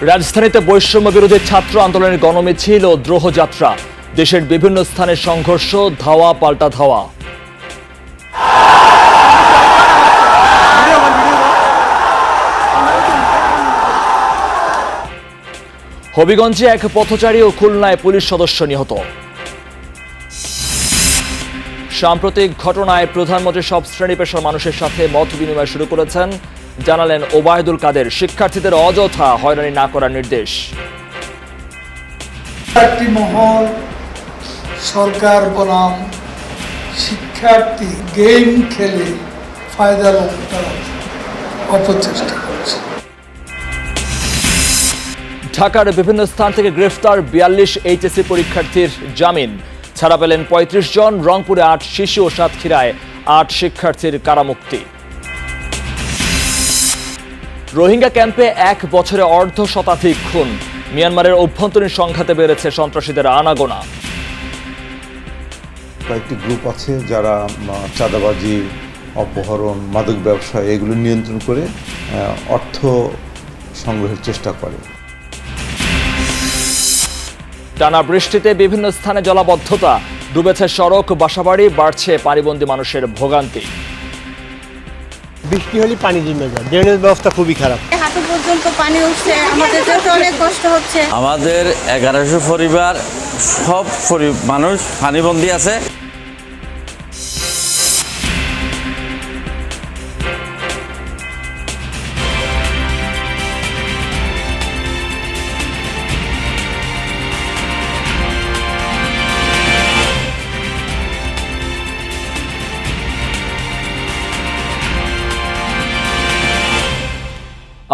রাজধানীতে বৈষম্য বিরোধী ছাত্র আন্দোলনের গণমিছিল ও দ্রোহযাত্রা। দেশের বিভিন্ন স্থানে সংঘর্ষ, ধাওয়া পাল্টা ধাওয়া। হবিগঞ্জে এক পথচারী ও খুলনায় পুলিশ সদস্য নিহত। সাম্প্রতিক ঘটনায় প্রধানমন্ত্রী সব শ্রেণী পেশার মানুষের সাথে মত বিনিময় শুরু করেছেন, জানালেন ওবায়দুল কাদের। শিক্ষার্থীদের অযথা হয়রানি না করার নির্দেশ। একটি মহল সরকার বনাম শিক্ষার্থী গেম খেলে ফায়দা লুটার অপচেষ্টা করছে। ঢাকার বিভিন্ন স্থান থেকে গ্রেফতার 42 এইচএসসি পরীক্ষার্থীর জামিন। ছাড়া পেলেন 35 জন। রংপুরে 8 শিশু ও সাতক্ষীরায় 8 শিক্ষার্থীর কারামুক্তি। রোহিঙ্গা ক্যাম্পে 1 বছরে অর্ধশতাধিক খুন। মিয়ানমারের অভ্যন্তরীণ সংঘাতে বেড়েছে সন্ত্রাসীদের আনাগোনা। কয়েকটি গ্রুপ আছে যারা চাঁদাবাজি, অপহরণ, মাদক ব্যবসা এগুলো নিয়ন্ত্রণ করে অর্থ সংগ্রহের চেষ্টা করে। টানা বৃষ্টিতে বিভিন্ন স্থানে জলাবদ্ধতা, ডুবেছে সড়ক, বাসাবাড়ি, বাড়ছে পানিবন্দী মানুষের ভোগান্তি। বৃষ্টি হলে পানি জমে যায়, ড্রেনেজ ব্যবস্থা খুবই খারাপ। হাঁটু পর্যন্ত পানি উঠছে, আমাদের যেতে অনেক কষ্ট হচ্ছে। আমাদের 1100 পরিবার, সব মানুষ পানিবন্দী আছে।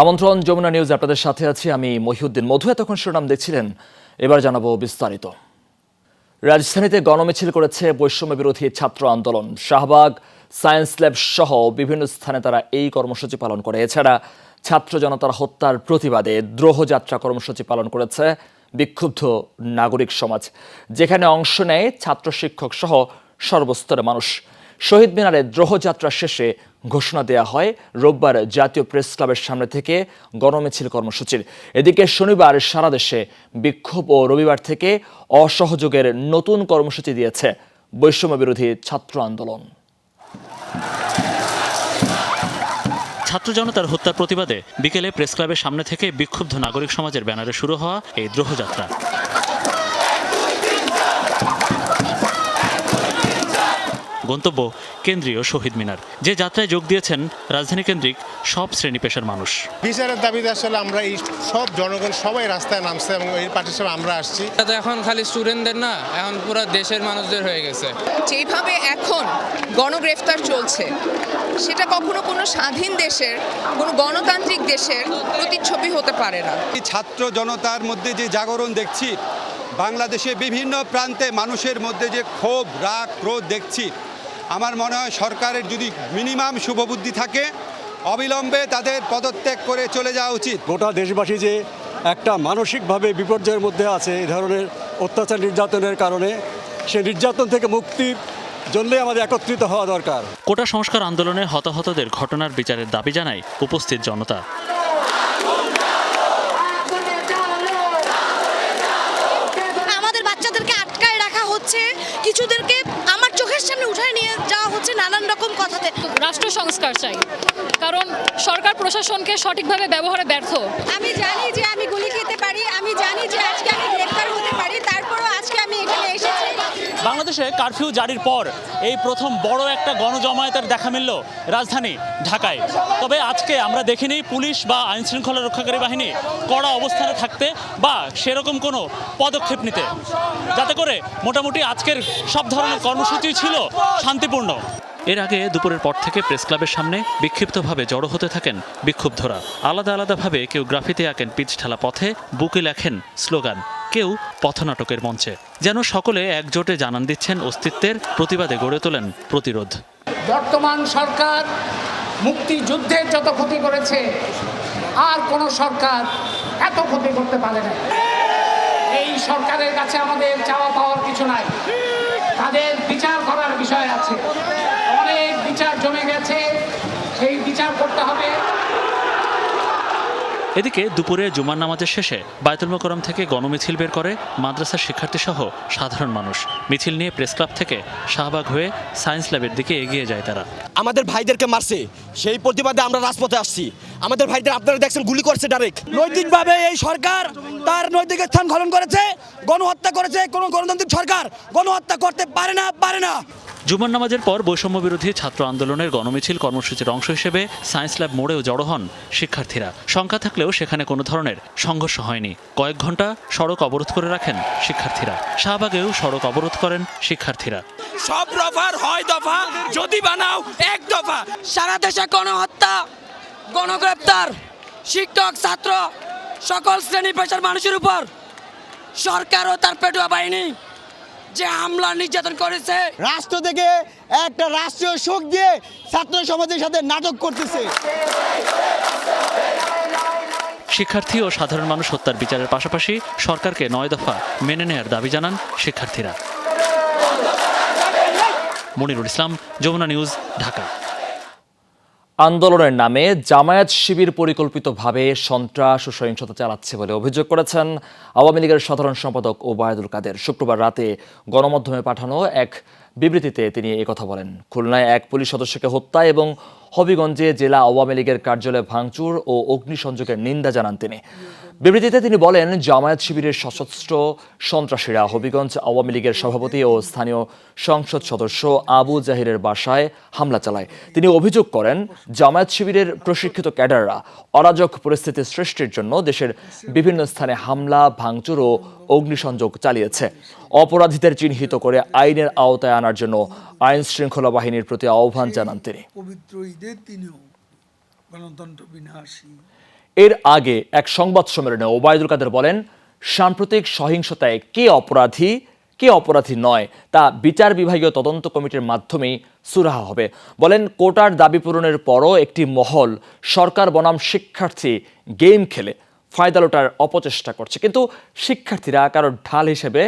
আমন্ত্রণ, যমুনা নিউজ, আপনাদের সাথে আছি আমি মহিউদ্দিন মধু। এতক্ষণ শিরোনাম দেখছিলেন, এবার জানাবো বিস্তারিত। রাজধানীতে গণমিছিল করেছে বৈষম্য বিরোধী ছাত্র আন্দোলন। শাহবাগ, সায়েন্স ল্যাব সহ বিভিন্ন স্থানে তারা এই কর্মসূচি পালন করে। এছাড়া ছাত্র জনতার হত্যার প্রতিবাদে দ্রোহযাত্রা কর্মসূচি পালন করেছে বিক্ষুব্ধ নাগরিক সমাজ, যেখানে অংশ নেয় ছাত্র, শিক্ষক সহ সর্বস্তরের মানুষ। শহীদ মিনারে দ্রোহযাত্রা শেষে ঘোষণা দেয়া হয় রোববার জাতীয় প্রেস ক্লাবের সামনে থেকে গণমিছিল কর্মসূচির। এদিকে শনিবার সারা দেশে বিক্ষোভ ও রবিবার থেকে অসহযোগের নতুন কর্মসূচি দিয়েছে বৈষম্য বিরোধী ছাত্র আন্দোলন। ছাত্র জনতার হত্যার প্রতিবাদে বিকেলে প্রেস ক্লাবের সামনে থেকে বিক্ষুব্ধ নাগরিক সমাজের ব্যানারে শুরু হওয়া এই দ্রোহযাত্রা। গন্তব্য কেন্দ্রীয় শহীদ মিনার, যে যাত্রায় যোগ দিয়েছেন রাজধানী কেন্দ্রিক সব শ্রেণী পেশার মানুষ। বিচারের দাবিতে আসলে আমরা এই সব জনগণ সবাই রাস্তায় নামছে এবং এই পার্টি হিসেবে আমরা আসছি। তো এখন খালি স্টুডেন্টদের না, এখন পুরো দেশের মানুষদের হয়ে গেছে। যেভাবে এখন গণগ্রেফতার চলছে, সেটা কখনো কোনো স্বাধীন দেশের, কোনো গণতান্ত্রিক দেশের প্রতিচ্ছবি হতে পারে না। ছাত্র জনতার মধ্যে যে জাগরণ দেখছি, বাংলাদেশে বিভিন্ন প্রান্তে মানুষের মধ্যে যে ক্ষোভ, রাগ, ক্রোধ দেখছি, আমার মনে হয় সরকারের যদি মিনিমাম শুভবুদ্ধি থাকে, অবিলম্বে তাদের পদত্যাগ করে চলে যাওয়া উচিত। গোটা দেশবাসী যে একটা মানসিকভাবে বিপর্যয়ের মধ্যে আছে এই ধরনের অত্যাচার নির্যাতনের কারণে, সেই নির্যাতন থেকে মুক্তির জন্য আমাদের একত্রিত হওয়া দরকার। কোটা সংস্কার আন্দোলনে হতাহতদের ঘটনার বিচারের দাবি জানায় উপস্থিত জনতা। আমাদের বাচ্চাদেরকে আটকায় রাখা হচ্ছে, কিছুদেরকে আমার চোখের সামনে উঠায় নিয়ে যাওয়া হচ্ছে নানান রকম কথাতে। রাষ্ট্র সংস্কার চাই, কারণ সরকার প্রশাসনকে সঠিকভাবে ব্যবহারে ব্যর্থ। আমি জানি যে আমি গুলি খেতে পারি, আমি জানি যে আজকে আমি গ্রেফতার হতে পারি, তারপরও আজকে আমি এখানে এসেছি। বাংলাদেশে কারফিউ জারির পর এই প্রথম বড় একটা গণজমায়েতের দেখা মিলল রাজধানী ঢাকায়। তবে আজকে আমরা দেখিনি পুলিশ বা আইনশৃঙ্খলা রক্ষাকারী বাহিনী কড়া অবস্থানে থাকতে বা সেরকম কোনো পদক্ষেপ নিতে, যাতে করে মোটামুটি আজকের সব ধরনের কর্মসূচি ছিল শান্তিপূর্ণ। এর আগে দুপুরের পর থেকে প্রেস ক্লাবের সামনে বিক্ষিপ্তভাবে জড়ো হতে থাকেন বিক্ষুব্ধরা। আলাদা আলাদাভাবে কেউ গ্রাফিতি আঁকেন পিচ ঢালা পথে, বুকে লেখেন স্লোগান, কেউ পথনাটকের মঞ্চে। যেন সকলে একজোটে জানান দিচ্ছেন অস্তিত্বের, প্রতিবাদে গড়ে তোলেন প্রতিরোধ। বর্তমান সরকার মুক্তিযুদ্ধের যত ক্ষতি করেছে, আর কোনো সরকার এত ক্ষতি করতে পারে না। এই সরকারের কাছে আমাদের চাওয়া পাওয়ার কিছু নাই, তাদের বিচার করার বিষয় আছে। অনেক বিচার জমে গেছে, সেই বিচার করতে হবে। এদিকে দুপুরে জুমার নামাজের শেষে বায়তুল মোকাররম থেকে গণমিছিল বের করে মাদ্রাসার শিক্ষার্থীসহ সাধারণ মানুষ। মিছিল নিয়ে প্রেস ক্লাব থেকে শাহবাগ হয়ে সায়েন্স ল্যাবের দিকে এগিয়ে যায় তারা। আমাদের ভাইদেরকে মারছে, সেই প্রতিবাদে আমরা রাজপথে আসছি। আমাদের ভাইদের আপনারা দেখছেন গুলি করছে ডাইরেক্ট। নৈতিকভাবে এই সরকার তার নৈতিক স্থান খনন করেছে, গণহত্যা করেছে। কোনো গণতান্ত্রিক সরকার গণহত্যা করতে পারে না। জুমার নামাজের পর বৈষম্য বিরোধী ছাত্র আন্দোলনের গণমিছিল কর্মসূচির অংশ হিসেবে সায়েন্স ল্যাব মোড়েও জড়ো হন শিক্ষার্থীরা। শঙ্কা থাকলেও সেখানে কোনো ধরনের সংঘর্ষ হয়নি। কয়েক ঘন্টা সড়ক অবরোধ করে রাখেন শিক্ষার্থীরা। শাহবাগেও সড়ক অবরোধ করেন শিক্ষার্থীরা। সব দফার হয় দফা, যদি বানাও এক দফা। সারা দেশে গণহত্যা, গণগ্রেপ্তার, শিক্ষক ছাত্র সকল শ্রেণী পেশার মানুষের উপর সরকার ও তার পেটুয়া বাহিনী যে হামলা নির্যাতন করেছে, রাষ্ট্র থেকে একটা রাষ্ট্রীয় শোক দিয়ে ছাত্র সমাজের সাথে নাটক করতেছে। শিক্ষার্থী ও সাধারণ মানুষ হত্যার বিচারের পাশাপাশি সরকারকে 9 দফা মেনে নেয়ার দাবি জানান শিক্ষার্থীরা। মনিরুল ইসলাম, যমুনা নিউজ, ঢাকা। আন্দোলনের নামে জামায়াত শিবির পরিকল্পিতভাবে সন্ত্রাস ও সহিংসতা চালাচ্ছে বলে অভিযোগ করেছেন আওয়ামী লীগের সাধারণ সম্পাদক ওবায়দুল কাদের। শুক্রবার রাতে গণমাধ্যমে পাঠানো এক বিবৃতিতে তিনি একথা বলেন। খুলনায় এক পুলিশ সদস্যকে হত্যা এবং হবিগঞ্জে জেলা আওয়ামী লীগের কার্যালয়ে ভাঙচুর ও অগ্নিসংযোগের নিন্দা জানান তিনি। বিবৃতিতে তিনি বলেন, জামায়াত শিবিরের সশস্ত্র সন্ত্রাসীরা হবিগঞ্জ আওয়ামী লীগের সভাপতি ও স্থানীয় সংসদ সদস্য আবু জাহিরের বাসায় হামলা চালায়। তিনি অভিযোগ করেন, জামায়াত শিবিরের প্রশিক্ষিত ক্যাডাররা অরাজক পরিস্থিতি সৃষ্টির জন্য দেশের বিভিন্ন স্থানে হামলা, ভাঙচুর ও অগ্নিসংযোগ চালিয়েছে। অপরাধীদের চিহ্নিত করে আইনের আওতায় আনার জন্য আইন শৃঙ্খলা বাহিনীর প্রতি আহ্বান জানান তিনি। পবিত্র ঈদের দিনেও গণতন্ত্র বিনাশী। এর আগে এক সংবাদ সম্মেলনে ওবায়দুল কাদের বলেন, সাম্প্রতিক সহিংসতায় কে অপরাধী নয় তা বিচার বিভাগীয় তদন্ত কমিটির মাধ্যমেই সুরাহা হবে। বলেন, কোটার দাবি পূরণের পরও একটি মহল সরকার বনাম শিক্ষার্থী গেম খেলে ফায়দা লোটার অপচেষ্টা করছে, কিন্তু শিক্ষার্থীরা কারোর ঢাল হিসেবে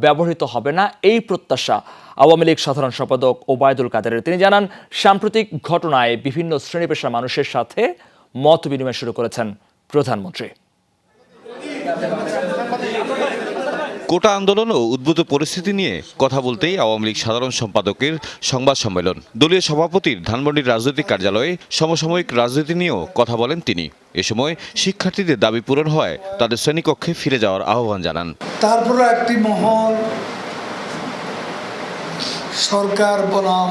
ব্যবহৃত হবে না, এই প্রত্যাশা আওয়ামী লীগ সাধারণ সম্পাদক ওবায়দুল কাদেরের। তিনি জানান, সাম্প্রতিক ঘটনায় বিভিন্ন শ্রেণী পেশার মানুষের সাথে মত বিনিময় শুরু করেছেন প্রধানমন্ত্রী। কোটা আন্দোলন ও উদ্ভূত পরিস্থিতি নিয়ে কথা বলতেই আওয়ামী লীগ সাধারণ সম্পাদকের সংবাদ সম্মেলন। দলীয় সভাপতির ধানমন্ডির রাজনৈতিক কার্যালয়ে সমসাময়িক রাজনীতি নিয়েও কথা বলেন তিনি। এ সময় শিক্ষার্থীদের দাবি পূরণ হয় তাদের শ্রেণীকক্ষে ফিরে যাওয়ার আহ্বান জানান। তারপরে একটি মহল সরকার বনাম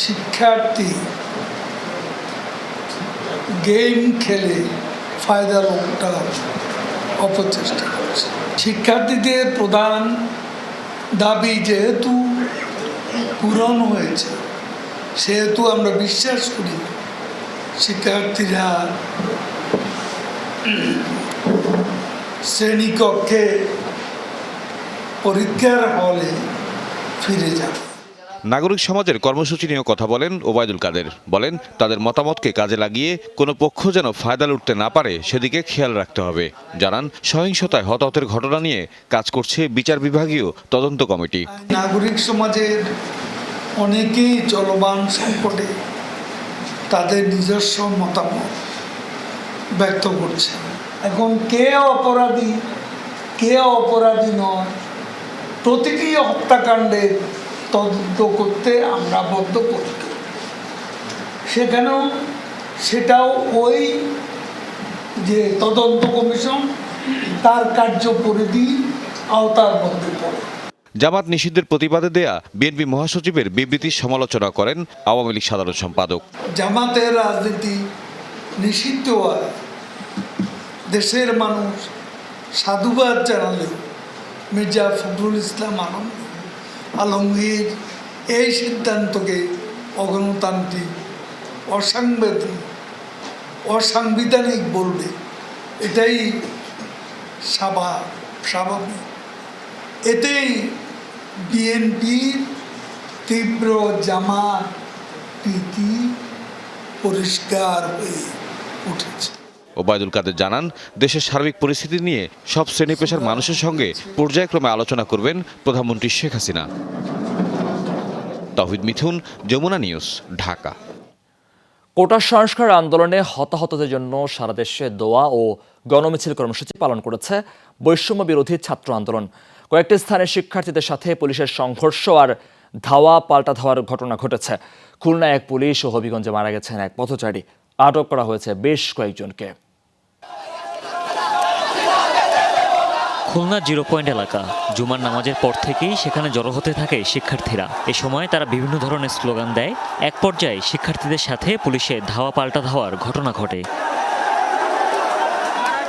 শিক্ষার্থী গেম খেলে ফায়দা লোকটা অপচেষ্টা করছে। শিক্ষার্থীদের প্রধান দাবি যেহেতু পূরণ হয়েছে, সেহেতু আমরা বিশ্বাস করি শিক্ষার্থীরা শ্রেণীকক্ষে পরীক্ষার হলে ফিরে যাবে। নাগরিক সমাজের কর্মসূচি নিয়েও কথা বলেন ওবায়দুল কাদের। বলেন, তাদের মতামতকে কাজে লাগিয়ে কোনো পক্ষ যেন ফায়দা লুটতে না পারে সেদিকে খেয়াল রাখতে হবে। জানান, সহিংসতায় হতাহতের ঘটনা নিয়ে কাজ করছে বিচার বিভাগীয় তদন্ত কমিটি। নাগরিক সমাজের অনেকেই চলমান সংকটে তাদের নিজস্ব মতামত ব্যক্ত করছে। এখন কে অপরাধী নয়, প্রতিটি হত্যাকাণ্ডের তদন্ত করতে আমরা বদ্ধপরিকর। সেটাও ওই যে তদন্ত কমিশন তার কার্যপরিধি আওতার মধ্যে পড়ে। জামাত নিষিদ্ধের প্রতিবাদে দেয়া বিএনপি মহাসচিবের বিবৃতির সমালোচনা করেন আওয়ামী লীগ সাধারণ সম্পাদক। জামাতের রাজনীতি নিষিদ্ধ হয় দেশের মানুষ সাধুবাদ জানালেও মির্জা ফখরুল ইসলাম আলমগীর এই সিদ্ধান্তকে অগণতান্ত্রিক, অসাংবিধানিক বলবে, এটাই স্বাভাবিক। এতেই বিএনপির তীব্র জামাত প্রীতি পরিষ্কার হয়ে উঠেছে। ওবায়দুল কাদের জানান, দেশের সার্বিক পরিস্থিতি নিয়ে সব শ্রেণী পেশার মানুষের সঙ্গে পর্যায়ক্রমে আলোচনা করবেন প্রধানমন্ত্রী শেখ হাসিনা। তাওহিদ মিথুন, যমুনা নিউজ, ঢাকা। কোটা সংস্কার আন্দোলনে হতাহতদের জন্য সারা দেশে দোয়া ও গণমিছিল কর্মসূচি পালন করেছে বৈষম্য বিরোধী ছাত্র আন্দোলন। কয়েকটি স্থানে শিক্ষার্থীদের সাথে পুলিশের সংঘর্ষ আর ধাওয়া পাল্টা ধাওয়ার ঘটনা ঘটেছে। খুলনায় এক পুলিশ ও হবিগঞ্জে মারা গেছেন এক পথচারী। আটক করা হয়েছে বেশ কয়েকজনকে। খুলনা 0 পয়েন্ট এলাকা। জুমার নামাজের পর থেকেই সেখানে জড়ো হতে থাকে শিক্ষার্থীরা। এ সময় তারা বিভিন্ন ধরনের স্লোগান দেয়। এক পর্যায়ে শিক্ষার্থীদের সাথে পুলিশের ধাওয়া পাল্টা ধাওয়ার ঘটনা ঘটে।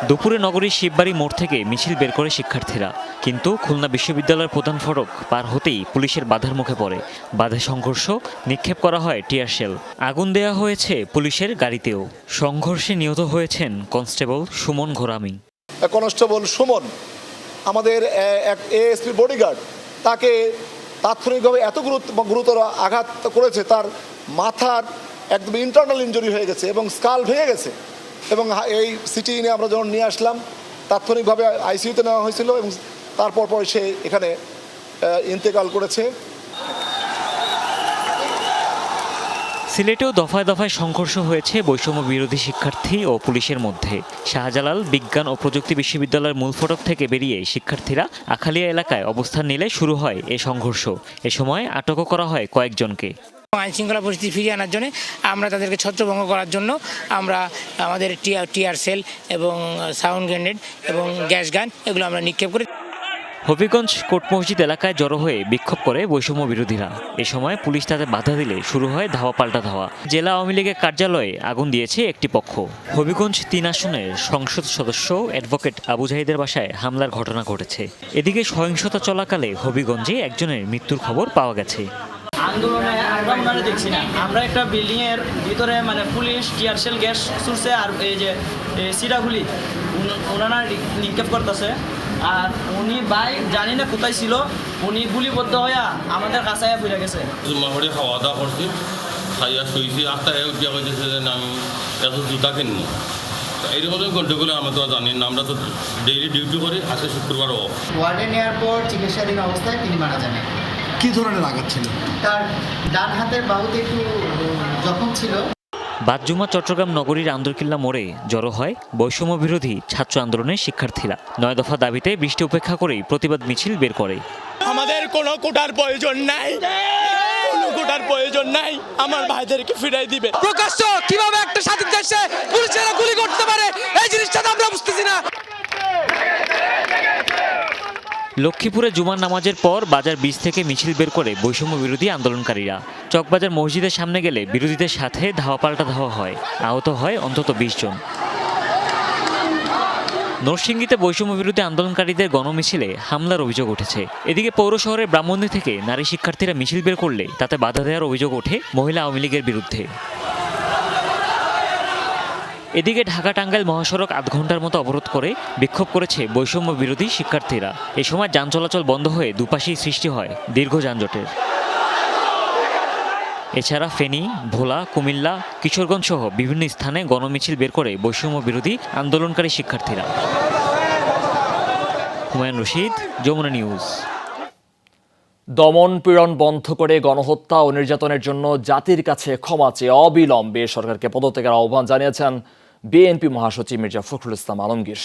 দুপুরে নগরীর শিববাড়ি মোড় থেকে মিছিল বের করে শিক্ষার্থীরা, কিন্তু খুলনা বিশ্ববিদ্যালয়ের প্রধান ফটক পার হতেই পুলিশের বাধার মুখে পড়ে। বাধে সংঘর্ষ, নিক্ষেপ করা হয় টিয়ার শেল, আগুন দেয়া হয়েছে পুলিশের গাড়িতেও। সংঘর্ষে নিহত হয়েছেন কনস্টেবল সুমন ঘোরামি। কনস্টেবল সুমন আমাদের এক এএসপি বডিগার্ড, তাকে তাৎক্ষণিকভাবে এত গুরুতর আঘাত করেছে, তার মাথার একদম ইন্টারনাল ইনজুরি হয়ে গেছে এবং স্কাল ভেঙে গেছে। এবং এই সিটি নিয়ে আমরা যখন নিয়ে আসলাম, তাৎক্ষণিকভাবে আইসিইউতে নেওয়া হয়েছিল এবং তারপর সে এখানে ইন্তেকাল করেছে। সিলেটেও দফায় দফায় সংঘর্ষ হয়েছে বৈষম্য বিরোধী শিক্ষার্থী ও পুলিশের মধ্যে। শাহজালাল বিজ্ঞান ও প্রযুক্তি বিশ্ববিদ্যালয়ের মূল ফটক থেকে বেরিয়ে শিক্ষার্থীরা আখালিয়া এলাকায় অবস্থান নিলে শুরু হয় এ সংঘর্ষ। এ সময় আটকও করা হয় কয়েকজনকে। আইন শৃঙ্খলা পরিস্থিতি ফিরিয়ে আনার জন্য আমরা তাদেরকে ছত্রভঙ্গ করার জন্য আমরা আমাদের টিয়ার সেল এবং সাউন্ড গ্রেনেড এবং গ্যাস গান এগুলো আমরা নিক্ষেপ করি। হবিগঞ্জ কোট মসজিদ এলাকায় জড়ো হয়ে বিক্ষোভ করে বৈষম্য বিরোধীরা। এ সময় পুলিশ তাদের বাধা দিলে শুরু হয় ধাওয়া পাল্টা ধাওয়া। জেলা আওয়ামী লীগের কার্যালয়ে আগুন দিয়েছে একটি পক্ষ। হবিগঞ্জ 3 আসনের সংসদ সদস্য অ্যাডভোকেট আবু জাহিদের বাসায় হামলার ঘটনা ঘটেছে। এদিকে সহিংসতা চলাকালে হবিগঞ্জে একজনের মৃত্যুর খবর পাওয়া গেছে। আন্দোলনে আমরা ওনারা দেখছি না, আমরা একটা বিল্ডিং এর ভিতরে পুলিশ টিয়ারশেল গ্যাস ছুড়ছে আর এই যে সিরাগুলি ওনারা নিক্ষেপ করতেছে। আর উনি ভাই জানি না কোথায় ছিল, উনি গুলিবদ্ধ হয়ে আমাদের কাছায় ফিরে গেছে। মাহরে খাওয়া দাওয়া করছি, খাইয়া শুয়েছি, আটটা উঠিয়া কইতেছে যে আমি এত জুতা কিনবো। এইরকম গন্ডগোলে আমরা তো জানি না, আমরা তো ডেইলি ডিউটি করি, আজকে শুক্রবার অফ। ওয়ার্ডে নেওয়ার পর চিকিৎসাধীন অবস্থায় তিনি মারা যান। কি ধরনের আঘাত ছিল? তার ডান হাতের বাহুতে একটু জখম ছিল। বাদজুমা চট্টগ্রাম নগরীর আন্দরকিল্লা মোড়ে জড়ো হয় বৈষম্য বিরোধী ছাত্র আন্দোলনের শিক্ষার্থীরা। 9 দফা দাবিতে বৃষ্টি উপেক্ষা করেই প্রতিবাদ মিছিল বের করে। আমাদের কোনো কোটার প্রয়োজন নাই, কোনো কোটার প্রয়োজন নাই, আমার ভাইদেরকে ফিরাই দিবে। প্রকাশ্য কিভাবে একটা স্বাধীন দেশে পুলিশেরা গুলি করতে পারে, এই জিনিসটা তো আমরা বুঝতেছি না। লক্ষ্মীপুরে জুমার নামাজের পর বাজার বীজ থেকে মিছিল বের করে বৈষম্য বিরোধী আন্দোলনকারীরা। চকবাজার মসজিদের সামনে গেলে বিরোধীদের সাথে ধাওয়া পাল্টা ধাওয়া হয়। আহত হয় অন্তত 20 জন। নরসিংদীতে বৈষম্য বিরোধী আন্দোলনকারীদের গণমিছিলে হামলার অভিযোগ উঠেছে। এদিকে পৌর শহরের ব্রাহ্মণী থেকে নারী শিক্ষার্থীরা মিছিল বের করলে তাতে বাধা দেওয়ার অভিযোগ ওঠে মহিলা আওয়ামী লীগের বিরুদ্ধে। এদিকে ঢাকা টাঙ্গাইল মহাসড়ক 8 ঘন্টার মতো অবরোধ করে বিক্ষোভ করেছে বৈষম্য বিরোধী শিক্ষার্থীরা। এ সময় যান চলাচল বন্ধ হয়ে দুপাশেই সৃষ্টি হয় দীর্ঘ যানজটের। এছাড়া ফেনী, ভোলা, কুমিল্লা, কিশোরগঞ্জ সহ বিভিন্ন স্থানে গণমিছিল বের করে বৈষম্য বিরোধী আন্দোলনকারী শিক্ষার্থীরা। হুমায়ুন রশিদ, যমুনা নিউজ। দমন পীড়ন বন্ধ করে গণহত্যা ও নির্যাতনের জন্য জাতির কাছে ক্ষমা চেয়ে অবিলম্বে সরকারকে পদত্যাগের আহ্বান জানিয়েছেন বিএনপি মহাসচিব মির্জা ফখরুল ইসলাম আলমগীর।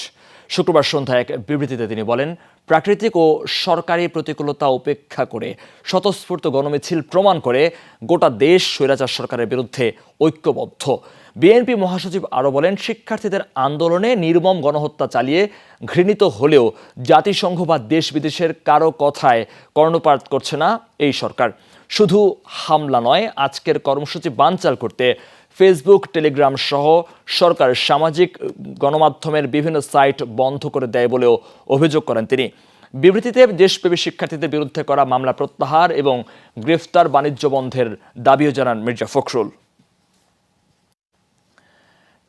শুক্রবার সন্ধ্যায় এক বিবৃতিতে তিনি বলেন, প্রাকৃতিক ও সরকারি প্রতিকূলতা উপেক্ষা করে স্বতঃস্ফূর্ত গণমিছিল প্রমাণ করে গোটা দেশ স্বৈরাচার সরকারের বিরুদ্ধে ঐক্যবদ্ধ। বিএনপি মহাসচিব আরও বলেন, শিক্ষার্থীদের আন্দোলনে নির্মম গণহত্যা চালিয়ে ঘৃণিত হলেও জাতিসংঘ বা দেশ বিদেশের কারো কথায় কর্ণপাত করছে না এই সরকার। শুধু হামলা নয়, আজকের কর্মসূচি বানচাল করতে ফেসবুক, টেলিগ্রাম সহ সরকার সামাজিক গণমাধ্যমের বিভিন্ন সাইট বন্ধ করে দেয় বলেও অভিযোগ করেন তিনি। বিবৃতিতে দেশব্যাপী শিক্ষার্থীদের বিরুদ্ধে করা মামলা প্রত্যাহার এবং গ্রেফতার বাণিজ্য বন্ধের দাবিও জানান মির্জা ফখরুল।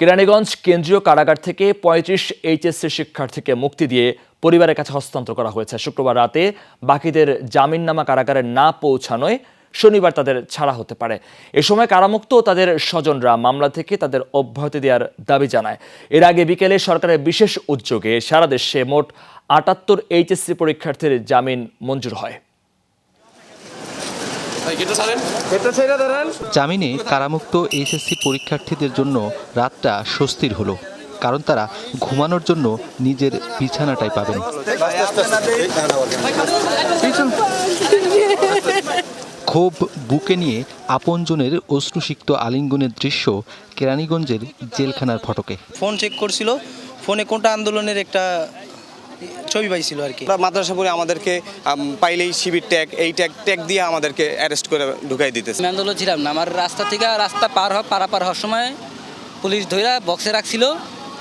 কেরানীগঞ্জ কেন্দ্রীয় কারাগার থেকে 35 এইচএসসি শিক্ষার্থীকে মুক্তি দিয়ে পরিবারের কাছে হস্তান্তর করা হয়েছে। শুক্রবার রাতে বাকিদের জামিননামা কারাগারে না পৌঁছানোয় শনিবার তাদের ছাড়া হতে পারে। এ সময় কারামুক্ত তাদের স্বজনরা মামলা থেকে তাদের অব্যাহতি দেওয়ার দাবি জানায়। এর আগে বিকেলে সরকারের বিশেষ উদ্যোগে সারা দেশে মোট 78 এইচএসসি পরীক্ষার্থীর জামিন মঞ্জুর হয়। জামিনে কারামুক্ত এইচএসসি পরীক্ষার্থীদের জন্য রাতটা স্বস্তির হলো, কারণ তারা ঘুমানোর জন্য নিজের বিছানাটাই পাবেন। ক্ষোভ বুকে নিয়ে আপনজনের অশ্রুসিক্ত আলিঙ্গনের দৃশ্য কেরানীগঞ্জের জেলখানার ফটকে। ফোন চেক করছিল, ফোনে কোনটা আন্দোলনের একটা ছবি পাইছিল আর কি। মাদ্রাসা পড়ে আমাদেরকে পাইলেই শিবির ট্যাগ, এই ট্যাগ দিয়ে আমাদেরকে অ্যারেস্ট করে ঢুকাই দিতেছে। আমি আন্দোলন ছিলাম না, আমার রাস্তা পারাপার হওয়ার সময় পুলিশ ধইরা বক্সে রাখছিল,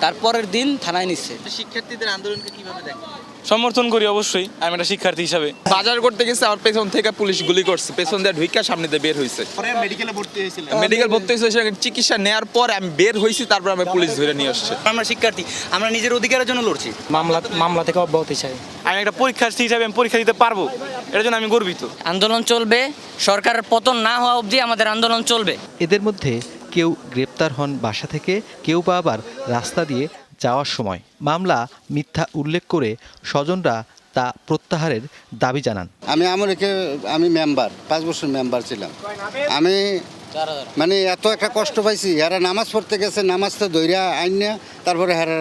তারপরের দিন থানায় নিচ্ছে। শিক্ষার্থীদের আন্দোলনকে কিভাবে দেখেন? সমর্থন করি অবশ্যই, আমি একটা শিক্ষার্থী হিসাবে। বাজার করতে গেছে, আমার পেছন থেকে পুলিশ গুলি করছে, পেছন দিয়ে ঢুইকা সামনে দিয়ে বের হয়েছে। মেডিকেল ভর্তি হয়েছে, চিকিৎসা নেওয়ার পর আমি বের হয়েছি, তারপর আমি পুলিশ ধরে নিয়ে আসছে। আমরা শিক্ষার্থী, আমরা নিজের অধিকারের জন্য লড়ছি। মামলা থেকে অব্যাহতি চাই। আমি একটা পরীক্ষার্থী হিসাবে আমি পরীক্ষা দিতে পারবো, এর জন্য আমি গর্বিত। আন্দোলন চলবে, সরকারের পতন না হওয়া অবধি আমাদের আন্দোলন চলবে। এদের মধ্যে কেউ গ্রেপ্তার হন বাসা থেকে, কেউ বা আবার রাস্তা দিয়ে যাওয়ার সময়। মামলা মিথ্যা উল্লেখ করে স্বজনরা তা প্রত্যাহারের দাবি জানান। আমি মেম্বার 5 বছর মেম্বার ছিলাম। আমি মানে এত একটা কষ্ট পাইছি, এরা নামাজ পড়তে গেছে, নামাজটা ধইরা আইন না, তারপরে হেরা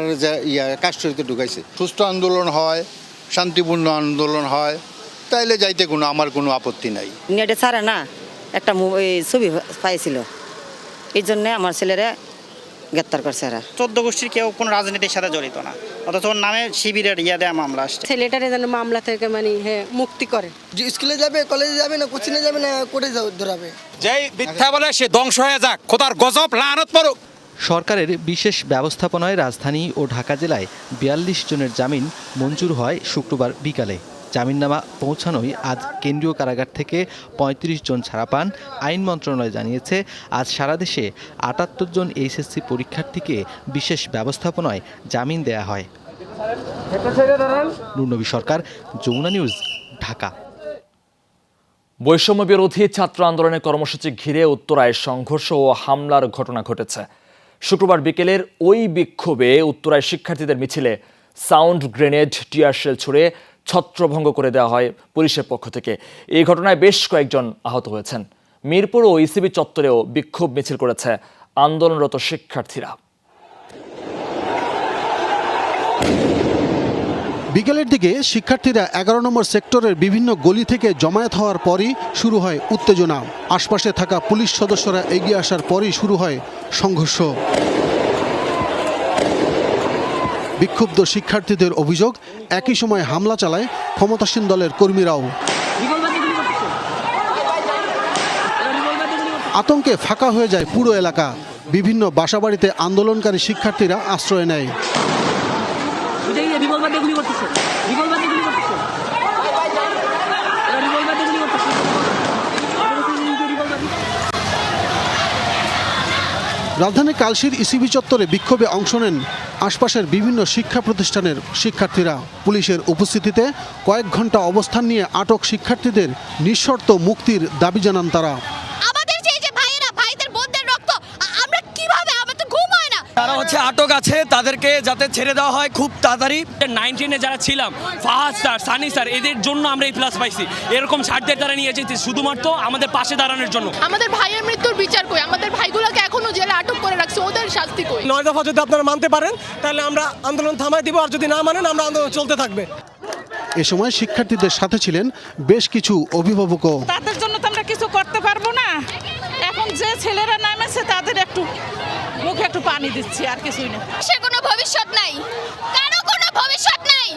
কাস্টডিতে ঢুকাইছে। সুস্থ আন্দোলন হয়, শান্তিপূর্ণ আন্দোলন হয়, তাইলে যাইতে আমার কোনো আপত্তি নাই। নেটে ছাড়ে না একটা ছবি পাইছিল, এই জন্যে আমার ছেলেরা গ্রেপ্তার করছে। এরা 14 গোষ্ঠীর কেউ কোনো রাজনীতির সাথে জড়িত না, অথচ ওর নামে শিবিরের দেয়া মামলা আসছে। ছেলেটারে যেন মামলা থেকে মুক্তি করে। স্কুলে যাবে, কলেজে যাবে না, কোচিংয়ে যাবে না, কোর্টে ধরাবে। যেই মিথ্যা বলে সে ধ্বংস হয়ে যাক, খোদার গজব লানত পড়ুক। সরকারের বিশেষ ব্যবস্থাপনায় রাজধানী ও ঢাকা জেলায় 42 জনের জামিন মঞ্জুর হয় শুক্রবার বিকালে। জামিননামা পৌঁছানোই আজ কেন্দ্রীয় কারাগার থেকে 35 জন ছাড়া পান। আইন মন্ত্রণালয় জানিয়েছে, আজ সারা দেশে 78 জন এইচএসসি পরীক্ষার্থীকে বিশেষ ব্যবস্থাপনায় জামিন দেয়া হয়। নুরনবী সরকার, যমুনা নিউজ, ঢাকা। বৈষম্য বিরোধী ছাত্র আন্দোলনের কর্মসূচি ঘিরে উত্তরায় সংঘর্ষ ও হামলার ঘটনা ঘটেছে। শুক্রবার বিকেলের ওই বিক্ষোভে উত্তরায় শিক্ষার্থীদের মিছিলে সাউন্ড গ্রেনেড, টিয়ারশেল ছুড়ে ছত্রভঙ্গ করে দেওয়া হয় পুলিশের পক্ষ থেকে। এই ঘটনায় বেশ কয়েকজন আহত হয়েছেন। মিরপুর ও ইসিবি চত্বরেও বিক্ষোভ মিছিল করেছে আন্দোলনরত শিক্ষার্থীরা। বিকেলের দিকে শিক্ষার্থীরা 11 নম্বর সেক্টরের বিভিন্ন গলি থেকে জমায়েত হওয়ার পরই শুরু হয় উত্তেজনা। আশপাশে থাকা পুলিশ সদস্যরা এগিয়ে আসার পরই শুরু হয় সংঘর্ষ। বিক্ষুব্ধ শিক্ষার্থীদের অভিযোগ, একই সময় হামলা চালায় ক্ষমতাসীন দলের কর্মীরাও। আতঙ্কে ফাঁকা হয়ে যায় পুরো এলাকা। বিভিন্ন বাসাবাড়িতে আন্দোলনকারী শিক্ষার্থীরা আশ্রয় নেয়। রাজধানী কালশির ইসিবি চত্বরে বিক্ষোভে অংশ নেন আশপাশের বিভিন্ন শিক্ষা প্রতিষ্ঠানের শিক্ষার্থীরা। পুলিশের উপস্থিতিতে কয়েক ঘন্টা অবস্থান নিয়ে আটক শিক্ষার্থীদের নিঃশর্ত মুক্তির দাবি জানান তারা। তারা আটক আছে, তাদেরকে যাতে ছেড়ে দেওয়া হয় খুব তাড়াতাড়ি। 19-এ যারা ছিলাম, ফাহাদ স্যার, সানি স্যার, এদের জন্য আমরা এই প্লাস পাইছি। এরকম ছাড়দের তারা নিয়ে যেতে শুধুমাত্র আমাদের পাশে দাঁড়ানোর জন্য। আমাদের ভাইয়ের মৃত্যুর বিচার কই? আমাদের ভাইগুলোকে এখনো জেলে আটক করে রাখছে, ওদের শাস্তি কই? 9 দফা যদি আপনারা মানতে পারেন তাহলে আমরা আন্দোলন থামাই দিব, আর যদি না মানেন আমরা আন্দোলন চলতে থাকবে। এ সময় শিক্ষার্থীদের সাথে ছিলেন বেশ কিছু অভিভাবকও। তাদের জন্য তো আমরা কিছু করতে পারবো না। এখন যে ছেলেরা নামেছে তাদের একটু মুখে একটু পানি দিচ্ছি, আর কিছুই না। সে কোনো ভবিষ্যৎ নাই, কারো কোনো ভবিষ্যৎ নাই।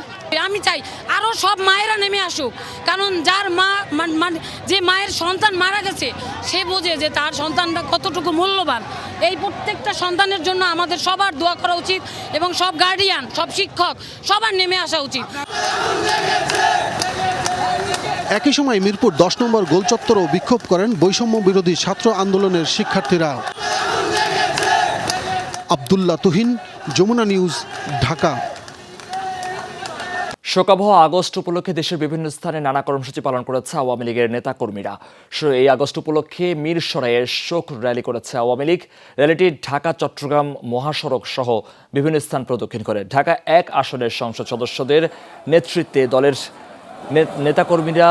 আমি চাই আরো সব মায়েরা নেমে আসুক, কারণ যার মা যে মায়ের সন্তান মারা গেছে সে বোঝে যে তার সন্তানটা কতটুকু মূল্যবান। এই প্রত্যেকটা সন্তানের জন্য আমাদের সবার দোয়া করা উচিত এবং সব গার্ডিয়ান, সব শিক্ষক সবার নেমে আসা উচিত। একই সময় মিরপুর 10 নম্বর গোলচত্বরেও বিক্ষোভ করেন বৈষম্য বিরোধী ছাত্র আন্দোলনের শিক্ষার্থীরা। আব্দুল্লাহ তুহিন, যমুনা নিউজ, ঢাকা। শোকাবহ আগস্ট উপলক্ষে দেশের বিভিন্ন স্থানে নানা কর্মসূচি পালন করেছে আওয়ামী লীগের নেতাকর্মীরা। এই আগস্ট উপলক্ষে মিরসরাইয়ে শোক র্যালি করেছে আওয়ামী লীগ। র্যালিটি ঢাকা চট্টগ্রাম মহাসড়ক সহ বিভিন্ন স্থান প্রদক্ষিণ করে। ঢাকা 1 আসনের সংসদ সদস্যদের নেতৃত্বে দলের নেতাকর্মীরা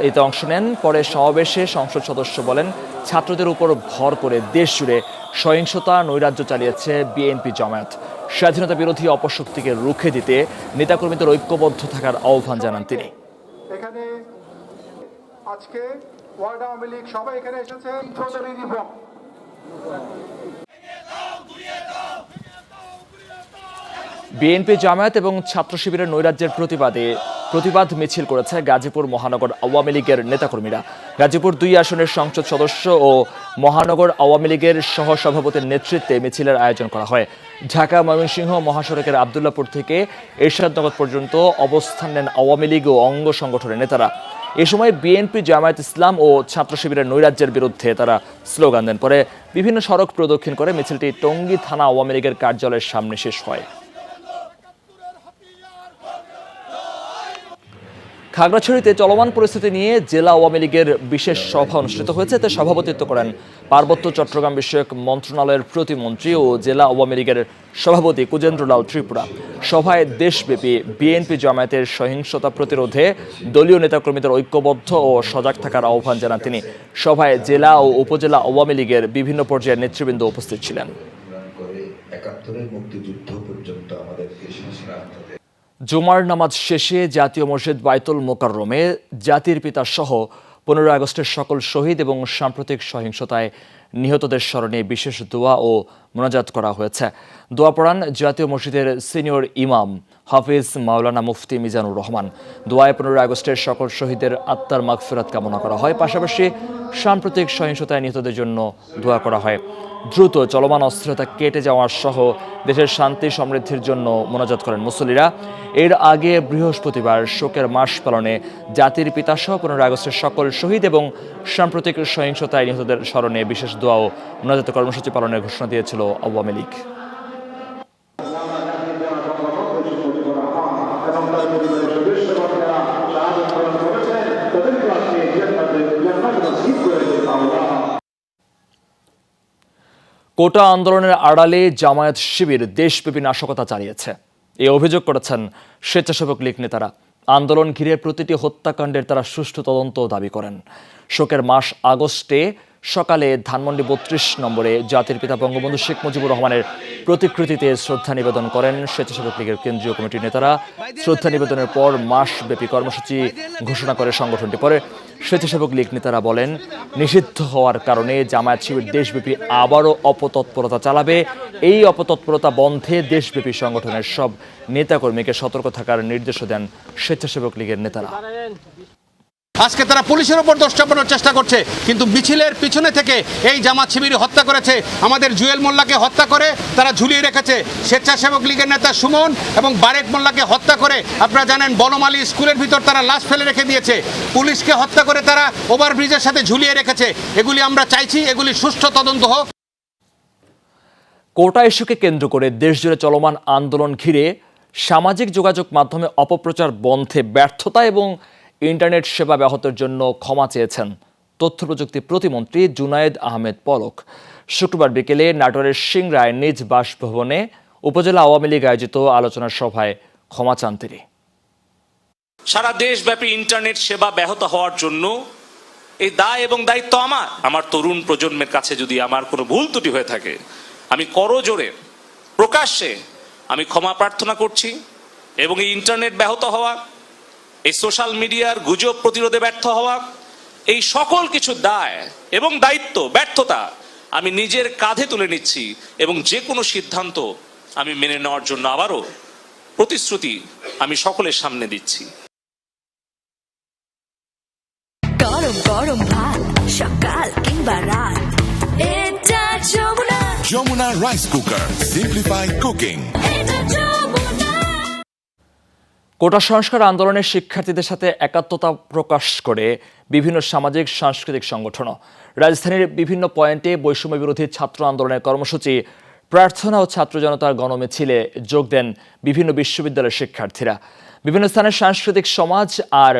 এতে অংশ নেন। পরে সমাবেশে সংসদ সদস্য বলেন, ছাত্রদের উপর ভর করে দেশ জুড়ে সহিংসতা নৈরাজ্য চালিয়েছে বিএনপি জামায়াত। স্বাধীনতা বিরোধী অপশক্তিকে রুখে দিতে নেতাকর্মীদের ঐক্যবদ্ধ থাকার আহ্বান জানান তিনি। এখানে আজকে ওয়ার্ড আওয়ামী লীগ সবাই এখানে এসেছে। বিএনপি জামায়াত এবং ছাত্র শিবিরের নৈরাজ্যের প্রতিবাদ মিছিল করেছে গাজীপুর মহানগর আওয়ামী লীগের নেতাকর্মীরা। গাজীপুর 2 আসনের সংসদ সদস্য ও মহানগর আওয়ামী লীগের সহসভাপতির নেতৃত্বে মিছিলের আয়োজন করা হয়। ঢাকা ময়মনসিংহ মহাসড়কের আবদুল্লাপুর থেকে এরশাদনগর পর্যন্ত অবস্থান নেন আওয়ামী লীগ ও অঙ্গ সংগঠনের নেতারা। এ সময় বিএনপি, জামায়াত ইসলাম ও ছাত্র শিবিরের নৈরাজ্যের বিরুদ্ধে তারা স্লোগান দেন। পরে বিভিন্ন সড়ক প্রদক্ষিণ করে মিছিলটি টঙ্গী থানা আওয়ামী লীগের কার্যালয়ের সামনে শেষ হয়। খাগড়াছড়িতে চলমান পরিস্থিতি নিয়ে জেলা আওয়ামী লীগের বিশেষ সভা অনুষ্ঠিত হয়েছে। এতে সভাপতিত্ব করেন পার্বত্য চট্টগ্রাম বিষয়ক মন্ত্রণালয়ের প্রতিমন্ত্রী ও জেলা আওয়ামী লীগের সভাপতি কুজেন্দ্রলাল ত্রিপুরা। সভায় দেশব্যাপী বিএনপি জামায়াতের সহিংসতা প্রতিরোধে দলীয় নেতাকর্মীদের ঐক্যবদ্ধ ও সজাগ থাকার আহ্বান জানান তিনি। সভায় জেলা ও উপজেলা আওয়ামী লীগের বিভিন্ন পর্যায়ের নেতৃবৃন্দ উপস্থিত ছিলেন। জুমার নামাজ শেষে জাতীয় মসজিদ বাইতুল মোকাররমে জাতির পিতা সহ 15 আগস্টের সকল শহীদ এবং সাম্প্রতিক সহিংসতায় নিহতদের স্মরণে বিশেষ দোয়া ও মোনাজাত করা হয়েছে। দোয়া পড়ান জাতীয় মসজিদের সিনিয়র ইমাম হাফিজ মাওলানা মুফতি মিজানুর রহমান। দোয়ায় 15 আগস্টের সকল শহীদের আত্মার মাগফিরাত কামনা করা হয়। পাশাপাশি সাম্প্রতিক সহিংসতায় নিহতদের জন্য দোয়া করা হয়। দ্রুত চলমান অস্থিরতা কেটে যাওয়ার সহ দেশের শান্তি সমৃদ্ধির জন্য মোনাজাত করেন মুসল্লিরা। এর আগে বৃহস্পতিবার শোকের মাস পালনে জাতির পিতা সহ 15 আগস্টের সকল শহীদ এবং সাম্প্রতিক সহিংসতায় নিহতদের স্মরণে বিশেষ দোয়া ও মোনাজাত কর্মসূচি পালনের ঘোষণা দিয়েছিল আওয়ামী লীগ। কোটা আন্দোলনের আড়ালে জামায়াত শিবির দেশব্যাপী নাশকতা চালিয়েছে, এই অভিযোগ করেছেন স্বেচ্ছাসেবক লীগ নেতারা। আন্দোলন ঘিরে প্রতিটি হত্যাকাণ্ডের তারা সুষ্ঠু তদন্ত দাবি করেন। শোকের মাস আগস্টে সকালে ধানমন্ডি 32 নম্বরে জাতির পিতা বঙ্গবন্ধু শেখ মুজিবুর রহমানের প্রতিকৃতিতে শ্রদ্ধা নিবেদন করেন স্বেচ্ছাসেবক লীগের কেন্দ্রীয় কমিটির নেতারা। শ্রদ্ধা নিবেদনের পর মাসব্যাপী কর্মসূচি ঘোষণা করে সংগঠনটি। পরে স্বেচ্ছাসেবক লীগ নেতারা বলেন, নিষিদ্ধ হওয়ার কারণে জামায়াত শিবির দেশব্যাপী আবারও অপতৎপরতা চালাবে। এই অপতৎপরতা বন্ধে দেশব্যাপী সংগঠনের সব নেতাকর্মীকে সতর্ক থাকার নির্দেশও দেন স্বেচ্ছাসেবক লীগের নেতারা। আজকে তারা পুলিশের উপর দোষ চাপানোর চেষ্টা করছে, কিন্তু মিছিলের পিছনে থেকে এই জামাত শিবির হত্যা করেছে। আমাদের জুয়েল মোল্লাকে হত্যা করে তারা ঝুলিয়ে রেখেছে। স্বেচ্ছাসেবক লীগের নেতা সুমন এবং বারেক মোল্লাকে হত্যা করে আপনারা জানেন বনমালী স্কুলের ভিতর তারা লাশ ফেলে রেখে দিয়েছে। পুলিশকে হত্যা করে তারা ওভারব্রিজের সাথে ঝুলিয়ে রেখেছে। এগুলি আমরা চাইছি এগুলি সুষ্ঠু তদন্ত হোক। কোটা ইস্যুকে কেন্দ্র করে দেশজুড়ে চলমান আন্দোলন ঘিরে সামাজিক যোগাযোগ মাধ্যমে অপপ্রচার বন্ধে ব্যর্থতা এবং ইন্টারনেট সেবা ব্যাহতের জন্য ক্ষমা চেয়েছেন তথ্য প্রযুক্তি প্রতিমন্ত্রী জুনায়েদ আহমেদ পলক। শুক্রবার বিকেলে নাটোরের সিংড়ায় নিজ বাসভবনে উপজেলা আওয়ামী লীগ আয়োজিত আলোচনা সভায় ক্ষমা চান তিনি। সারা দেশব্যাপী ইন্টারনেট সেবা ব্যাহত হওয়ার জন্য এই দায় এবং দায়িত্ব আমার তরুণ প্রজন্মের কাছে যদি আমার কোনো ভুল ত্রুটি হয়ে থাকে আমি করজোড়ে প্রকাশ্যে আমি ক্ষমা প্রার্থনা করছি। এবং এই ইন্টারনেট ব্যাহত হওয়া, এই সোশ্যাল মিডিয়ার গুজব প্রতিরোধে ব্যর্থ হওয়া, এই সকল কিছু দায় এবং দায়িত্ব ব্যর্থতা আমি নিজের কাঁধে তুলে নিচ্ছি এবং যে কোনো সিদ্ধান্ত আমি মেনে নেওয়ার জন্য আবারও প্রতিশ্রুতি আমি সকলের সামনে দিচ্ছি। গরম গরম ভাত সকাল কিংবা রাত, এটা Jamuna rice cooker, simplify cooking. Quota সংস্কার আন্দোলনের শিক্ষার্থীদের সাথে একাত্মতা প্রকাশ করে বিভিন্ন সামাজিক সাংস্কৃতিক সংগঠন। রাজধানীর বিভিন্ন পয়েন্টে বৈষম্য বিরোধী ছাত্র আন্দোলনের কর্মসূচি, প্রার্থনা ও ছাত্র জনতার গণমিছিলে যোগ দেন বিভিন্ন বিশ্ববিদ্যালয়ের শিক্ষার্থীরা। বিভিন্ন স্থানের সাংস্কৃতিক সমাজ আর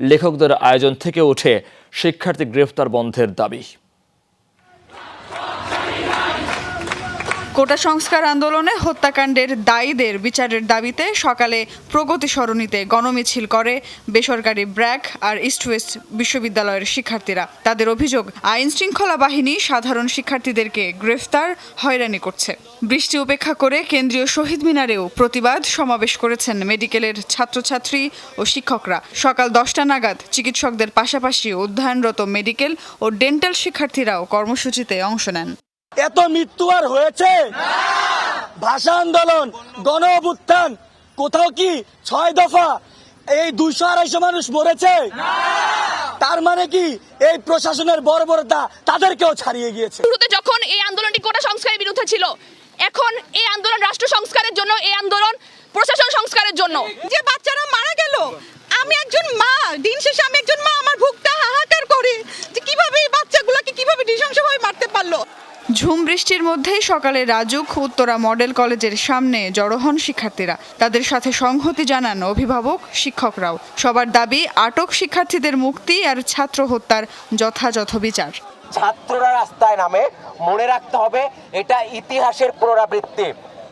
লেখকদের আয়োজন থেকে উঠে শিক্ষার্থী গ্রেফতার বন্ধের দাবি। কোটা সংস্কার আন্দোলনে হত্যাকাণ্ডের দায়ীদের বিচারের দাবিতে সকালে প্রগতি সরণিতে গণমিছিল করে বেসরকারি ব্র্যাক আর ইস্ট ওয়েস্ট বিশ্ববিদ্যালয়ের শিক্ষার্থীরা। তাদের অভিযোগ, আইন শৃঙ্খলা বাহিনী সাধারণ শিক্ষার্থীদেরকে গ্রেফতার, হয়রানি করছে। বৃষ্টি উপেক্ষা করে কেন্দ্রীয় শহীদ মিনারেও প্রতিবাদ সমাবেশ করেছেন মেডিকেলের ছাত্রছাত্রী ও শিক্ষকরা। সকাল 10টা নাগাদ চিকিৎসকদের পাশাপাশি অধ্যয়নরত মেডিকেল ও ডেন্টাল শিক্ষার্থীরাও কর্মসূচিতে অংশ নেন। এত মৃত্যু আর হয়েছে? ভাষা আন্দোলন, গণ অভ্যুত্থান, কোথাও কি 6 দফা এই 200-250 মানুষ মরেছে? তার মানে কি এই প্রশাসনের বর্বরতা তাদেরকেও ছাড়িয়ে গিয়েছে? শুরুতে যখন এই আন্দোলনটি কোটা সংস্কারের বিরুদ্ধে ছিল, এখন এই আন্দোলন রাষ্ট্র সংস্কারের জন্য, এই আন্দোলন প্রশাসন সংস্কারের জন্য। যে বাচ্চারা মারা গেল, আমি একজন মা, দিন শেষে আমি একজন মা, আমার বুকটা হাহাকার করে যে কিভাবে এই বাচ্চাগুলোকে কিভাবে নৃশংসভাবে মারতে পারলো। ঝুম বৃষ্টির মধ্যেই সকালে রাজুক উত্তরা মডেল কলেজের সামনে জড়ো হন শিক্ষার্থীরা। তাদের সাথে সংহতি জানান অভিভাবক, শিক্ষকরাও। সবার দাবি আটক শিক্ষার্থীদের মুক্তি আর ছাত্র হত্যার যথাযথ বিচার। ছাত্ররা রাস্তায় নামে, মনে রাখতে হবে এটা ইতিহাসের পুনরাবৃত্তি।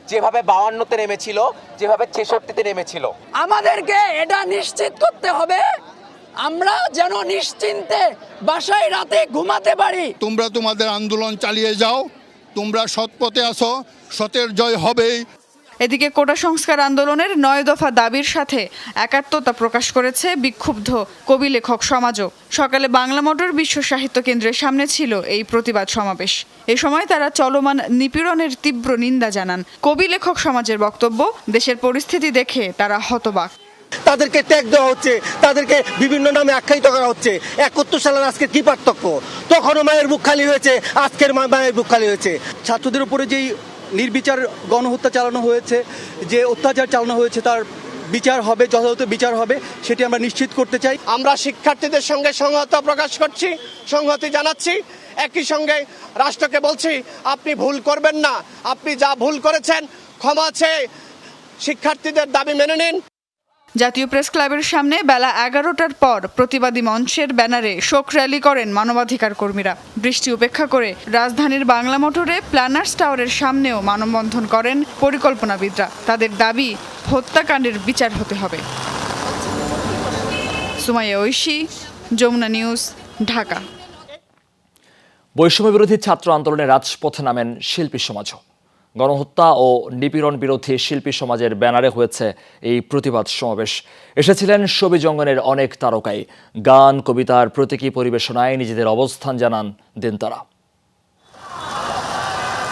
যেভাবে 52-তে নেমেছিল, যেভাবে 66-তে নেমেছিল, আমাদেরকে এটা নিশ্চিত করতে হবে আমরা যেন নিশ্চিন্তে বাসায় রাতে ঘুমাতে পারি। তোমরা তোমাদের আন্দোলন চালিয়ে যাও, তোমরা সৎ পথে আসো, সতের জয় হবেই। এদিকে কোটা সংস্কার আন্দোলনের 9 দফা দাবির সাথে একাত্মতা প্রকাশ করেছে বিক্ষুব্ধ কবি লেখক সমাজও। সকালে বাংলা মোটর বিশ্ব সাহিত্য কেন্দ্রের সামনে ছিল এই প্রতিবাদ সমাবেশ। এ সময় তারা চলমান নিপীড়নের তীব্র নিন্দা জানান। কবি লেখক সমাজের বক্তব্য, দেশের পরিস্থিতি দেখে তারা হতবাক। তাদেরকে ট্যাগ দেওয়া হচ্ছে, তাদেরকে বিভিন্ন নামে আখ্যায়িত করা হচ্ছে। 71 সালের আজকে কি পার্থক্য? তখনও মায়ের বুক খালি হয়েছে, আজকের মায়ের বুক খালি হয়েছে। ছাত্রদের উপরে যেই নির্বিচার গণহত্যা চালানো হয়েছে, যে অত্যাচার চালানো হয়েছে, তার বিচার হবে, যথাযথ বিচার হবে, সেটি আমরা নিশ্চিত করতে চাই। আমরা শিক্ষার্থীদের সঙ্গে সংহতি প্রকাশ করছি, সংহতি জানাচ্ছি। একই সঙ্গে রাষ্ট্রকে বলছি, আপনি ভুল করবেন না, আপনি যা ভুল করেছেন ক্ষমা চেয়ে শিক্ষার্থীদের দাবি মেনে নিন। জাতীয় প্রেস ক্লাবের সামনে বেলা 11টার পর প্রতিবাদী মঞ্চের ব্যানারে শোক র্যালি করেন মানবাধিকার কর্মীরা। বৃষ্টি উপেক্ষা করে রাজধানীর বাংলা মোটরে প্ল্যানার্স টাওয়ারের সামনেও মানববন্ধন করেন পরিকল্পনাবিদরা। তাদের দাবি, হত্যাকাণ্ডের বিচার হতে হবে। সুমাইয়া ঐশী, যমুনা নিউজ, ঢাকা। বৈষম্য বিরোধী ছাত্র আন্দোলনে রাজপথে নামেন শিল্পী সমাজও। গণহত্যা ও নিপীড়ন বিরোধী শিল্পী সমাজের ব্যানারে হয়েছে এই প্রতিবাদ সমাবেশ। এসেছিলেন ছবি জঙ্গনের অনেক তারকাই। গান, কবিতার প্রতীকী পরিবেশনায় নিজেদের অবস্থান জানান দেন তারা।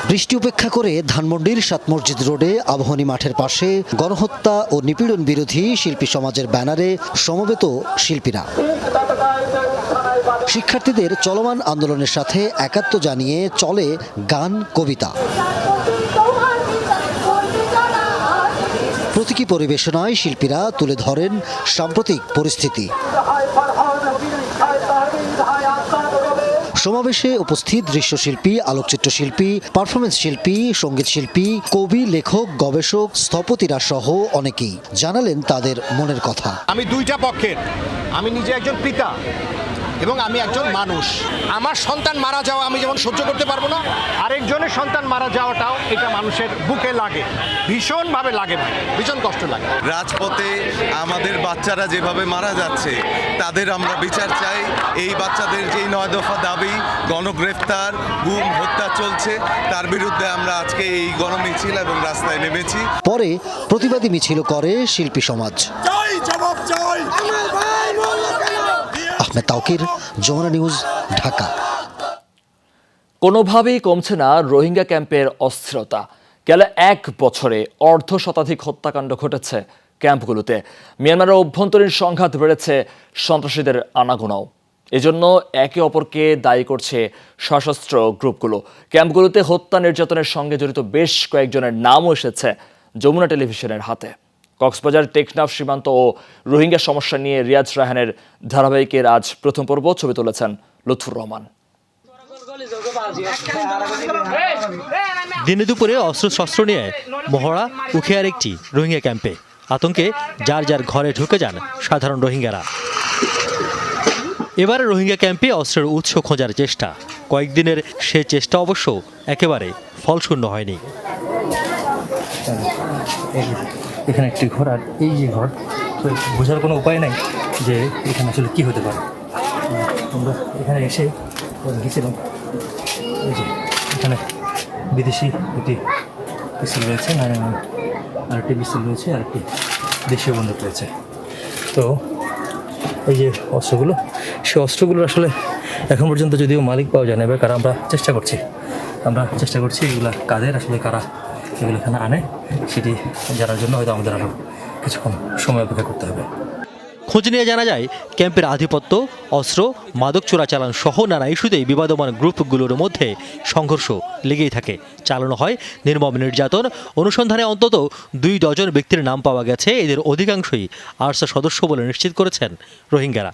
বৃষ্টি উপেক্ষা করে ধানমন্ডির 7 মসজিদ রোডে আবাহনী মাঠের পাশে গণহত্যা ও নিপীড়ন বিরোধী শিল্পী সমাজের ব্যানারে সমবেত শিল্পীরা। শিক্ষার্থীদের চলমান আন্দোলনের সাথে একাত্ম জানিয়ে চলে গান, কবিতা। প্রতীকী পরিবেশনায় শিল্পীরা তুলে ধরেন সাম্প্রতিক পরিস্থিতি। সমাবেশে উপস্থিত দৃশ্যশিল্পী, আলোকচিত্র শিল্পী, পারফরমেন্স শিল্পী, সঙ্গীত শিল্পী, কবি, লেখক, গবেষক, স্থপতিরা সহ অনেকেই জানালেন তাদের মনের কথা। আমি দুইটা পক্ষের, আমি নিজে একজন পিতা এবং আমি একজন মানুষ। আমার সন্তান মারা যাওয়া আমি যেমন সহ্য করতে পারবো না, আরেকজনের সন্তান মারা যাওয়াটাও এটা মানুষের বুকে লাগে, ভীষণভাবে লাগে, ভীষণ কষ্ট লাগে। রাজপথে আমাদের বাচ্চারা যেভাবে মারা যাচ্ছে তাদের আমরা বিচার চাই। এই বাচ্চাদের যেই 9 দফা দাবি, গণগ্রেফতার, গুম, হত্যা চলছে, তার বিরুদ্ধে আমরা আজকে এই গণমিছিল এবং রাস্তায় নেমেছি। পরে প্রতিবাদী মিছিল করে শিল্পী সমাজ। আহমেদ তাওকির, যমুনা নিউজ, ঢাকা। কোনোভাবেই কমছে না রোহিঙ্গা ক্যাম্পের অস্থিরতা। গেল 1 বছরে অর্ধশতাধিক হত্যাকাণ্ড ঘটেছে ক্যাম্পগুলোতে। মিয়ানমারের অভ্যন্তরীণ সংঘাত বেড়েছে, সন্ত্রাসীদের আনাগোনাও। এজন্য একে অপরকে দায়ী করছে সশস্ত্র গ্রুপগুলো। ক্যাম্পগুলোতে হত্যা নির্যাতনের সঙ্গে জড়িত বেশ কয়েকজনের নামও এসেছে যমুনা টেলিভিশনের হাতে। কক্সবাজার টেকনাফ সীমান্ত ও রোহিঙ্গা সমস্যা নিয়ে রিয়াজ রায়হানের ধারাবাহিকের আজ প্রথম পর্ব ছবি তুলেছেন লুৎফুর রহমান। দিনে দুপুরে অস্ত্রশস্ত্র নিয়ে মহড়া উখিয়ার একটি রোহিঙ্গা ক্যাম্পে। আতঙ্কে যার যার ঘরে ঢুকে যান সাধারণ রোহিঙ্গারা। এবারে রোহিঙ্গা ক্যাম্পে অস্ত্রের উৎস খোঁজার চেষ্টা। কয়েকদিনের সে চেষ্টা অবশ্য একেবারে ফলশূন্য হয়নি। এখানে একটি ঘর, আর এই যে ঘর, তো বোঝার কোনো উপায় নাই যে এখানে আসলে কী হতে পারে। আমরা এখানে এসে গেছিলাম, এই যে এখানে বিদেশি একটি পিস্তল রয়েছে, আরেকটি পিস্তল রয়েছে, আরেকটি দেশীয় বন্দুক রয়েছে। তো এই যে অস্ত্রগুলো, সেই অস্ত্রগুলোর আসলে এখন পর্যন্ত যদিও মালিক পাওয়া যায় না, এবার কারা আমরা চেষ্টা করছি এগুলো কাদের, আসলে কারা এগুলো এখানে আনে সেটি জানার জন্য হয়তো আমাদের আরও কিছুক্ষণ সময় অপেক্ষা করতে হবে। খোঁজ নিয়ে জানা যায় ক্যাম্পের আধিপত্য, অস্ত্র, মাদক চোরাচালান সহ নানা ইস্যুতেই বিবাদমান গ্রুপগুলোর মধ্যে সংঘর্ষ লেগেই থাকে। চালানো হয় নির্মম নির্যাতন। অনুসন্ধানে অন্তত 2 ডজন ব্যক্তির নাম পাওয়া গেছে। এদের অধিকাংশই আরসা সদস্য বলে নিশ্চিত করেছেন রোহিঙ্গারা।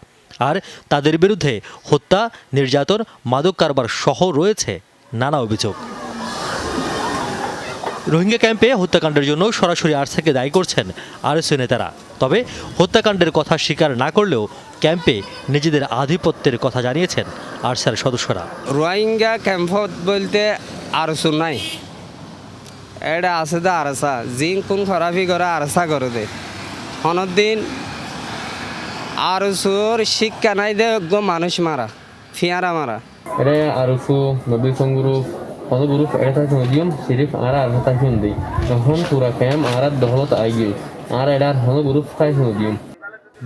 আর তাদের বিরুদ্ধে হত্যা, নির্যাতন, মাদক কারবার সহ রয়েছে নানা অভিযোগ। রোহিঙ্গা ক্যাম্পে হত্যাকাণ্ডের জন্য সরাসরি আরসাকে দায়ী করছেন আরএসএ নেতারা। তবে হত্যাকাণ্ডের কথা স্বীকার না করলেও ক্যাম্পে নিজেদের আধিপত্যের কথা জানিয়েছেন আরসার সদস্যরা। রোহিঙ্গা ক্যাম্প বলতে আরসু নাই, এটা আছে দা আরসা, জিন কোন খরাফি করে আরসা করে দে অনদিন আরসুর শিক্ষা নাই দে মানুষ মারা, ফিয়ারা মারা। এটা আরসু নবী সংগ্রুপ গ্রুপ এটা দিম সিরিফ আর আরতা হিন্দি তখন পুরা ক্যাম্প আর দহলত আইগিল আর এটার গ্রুপ খাই দিম।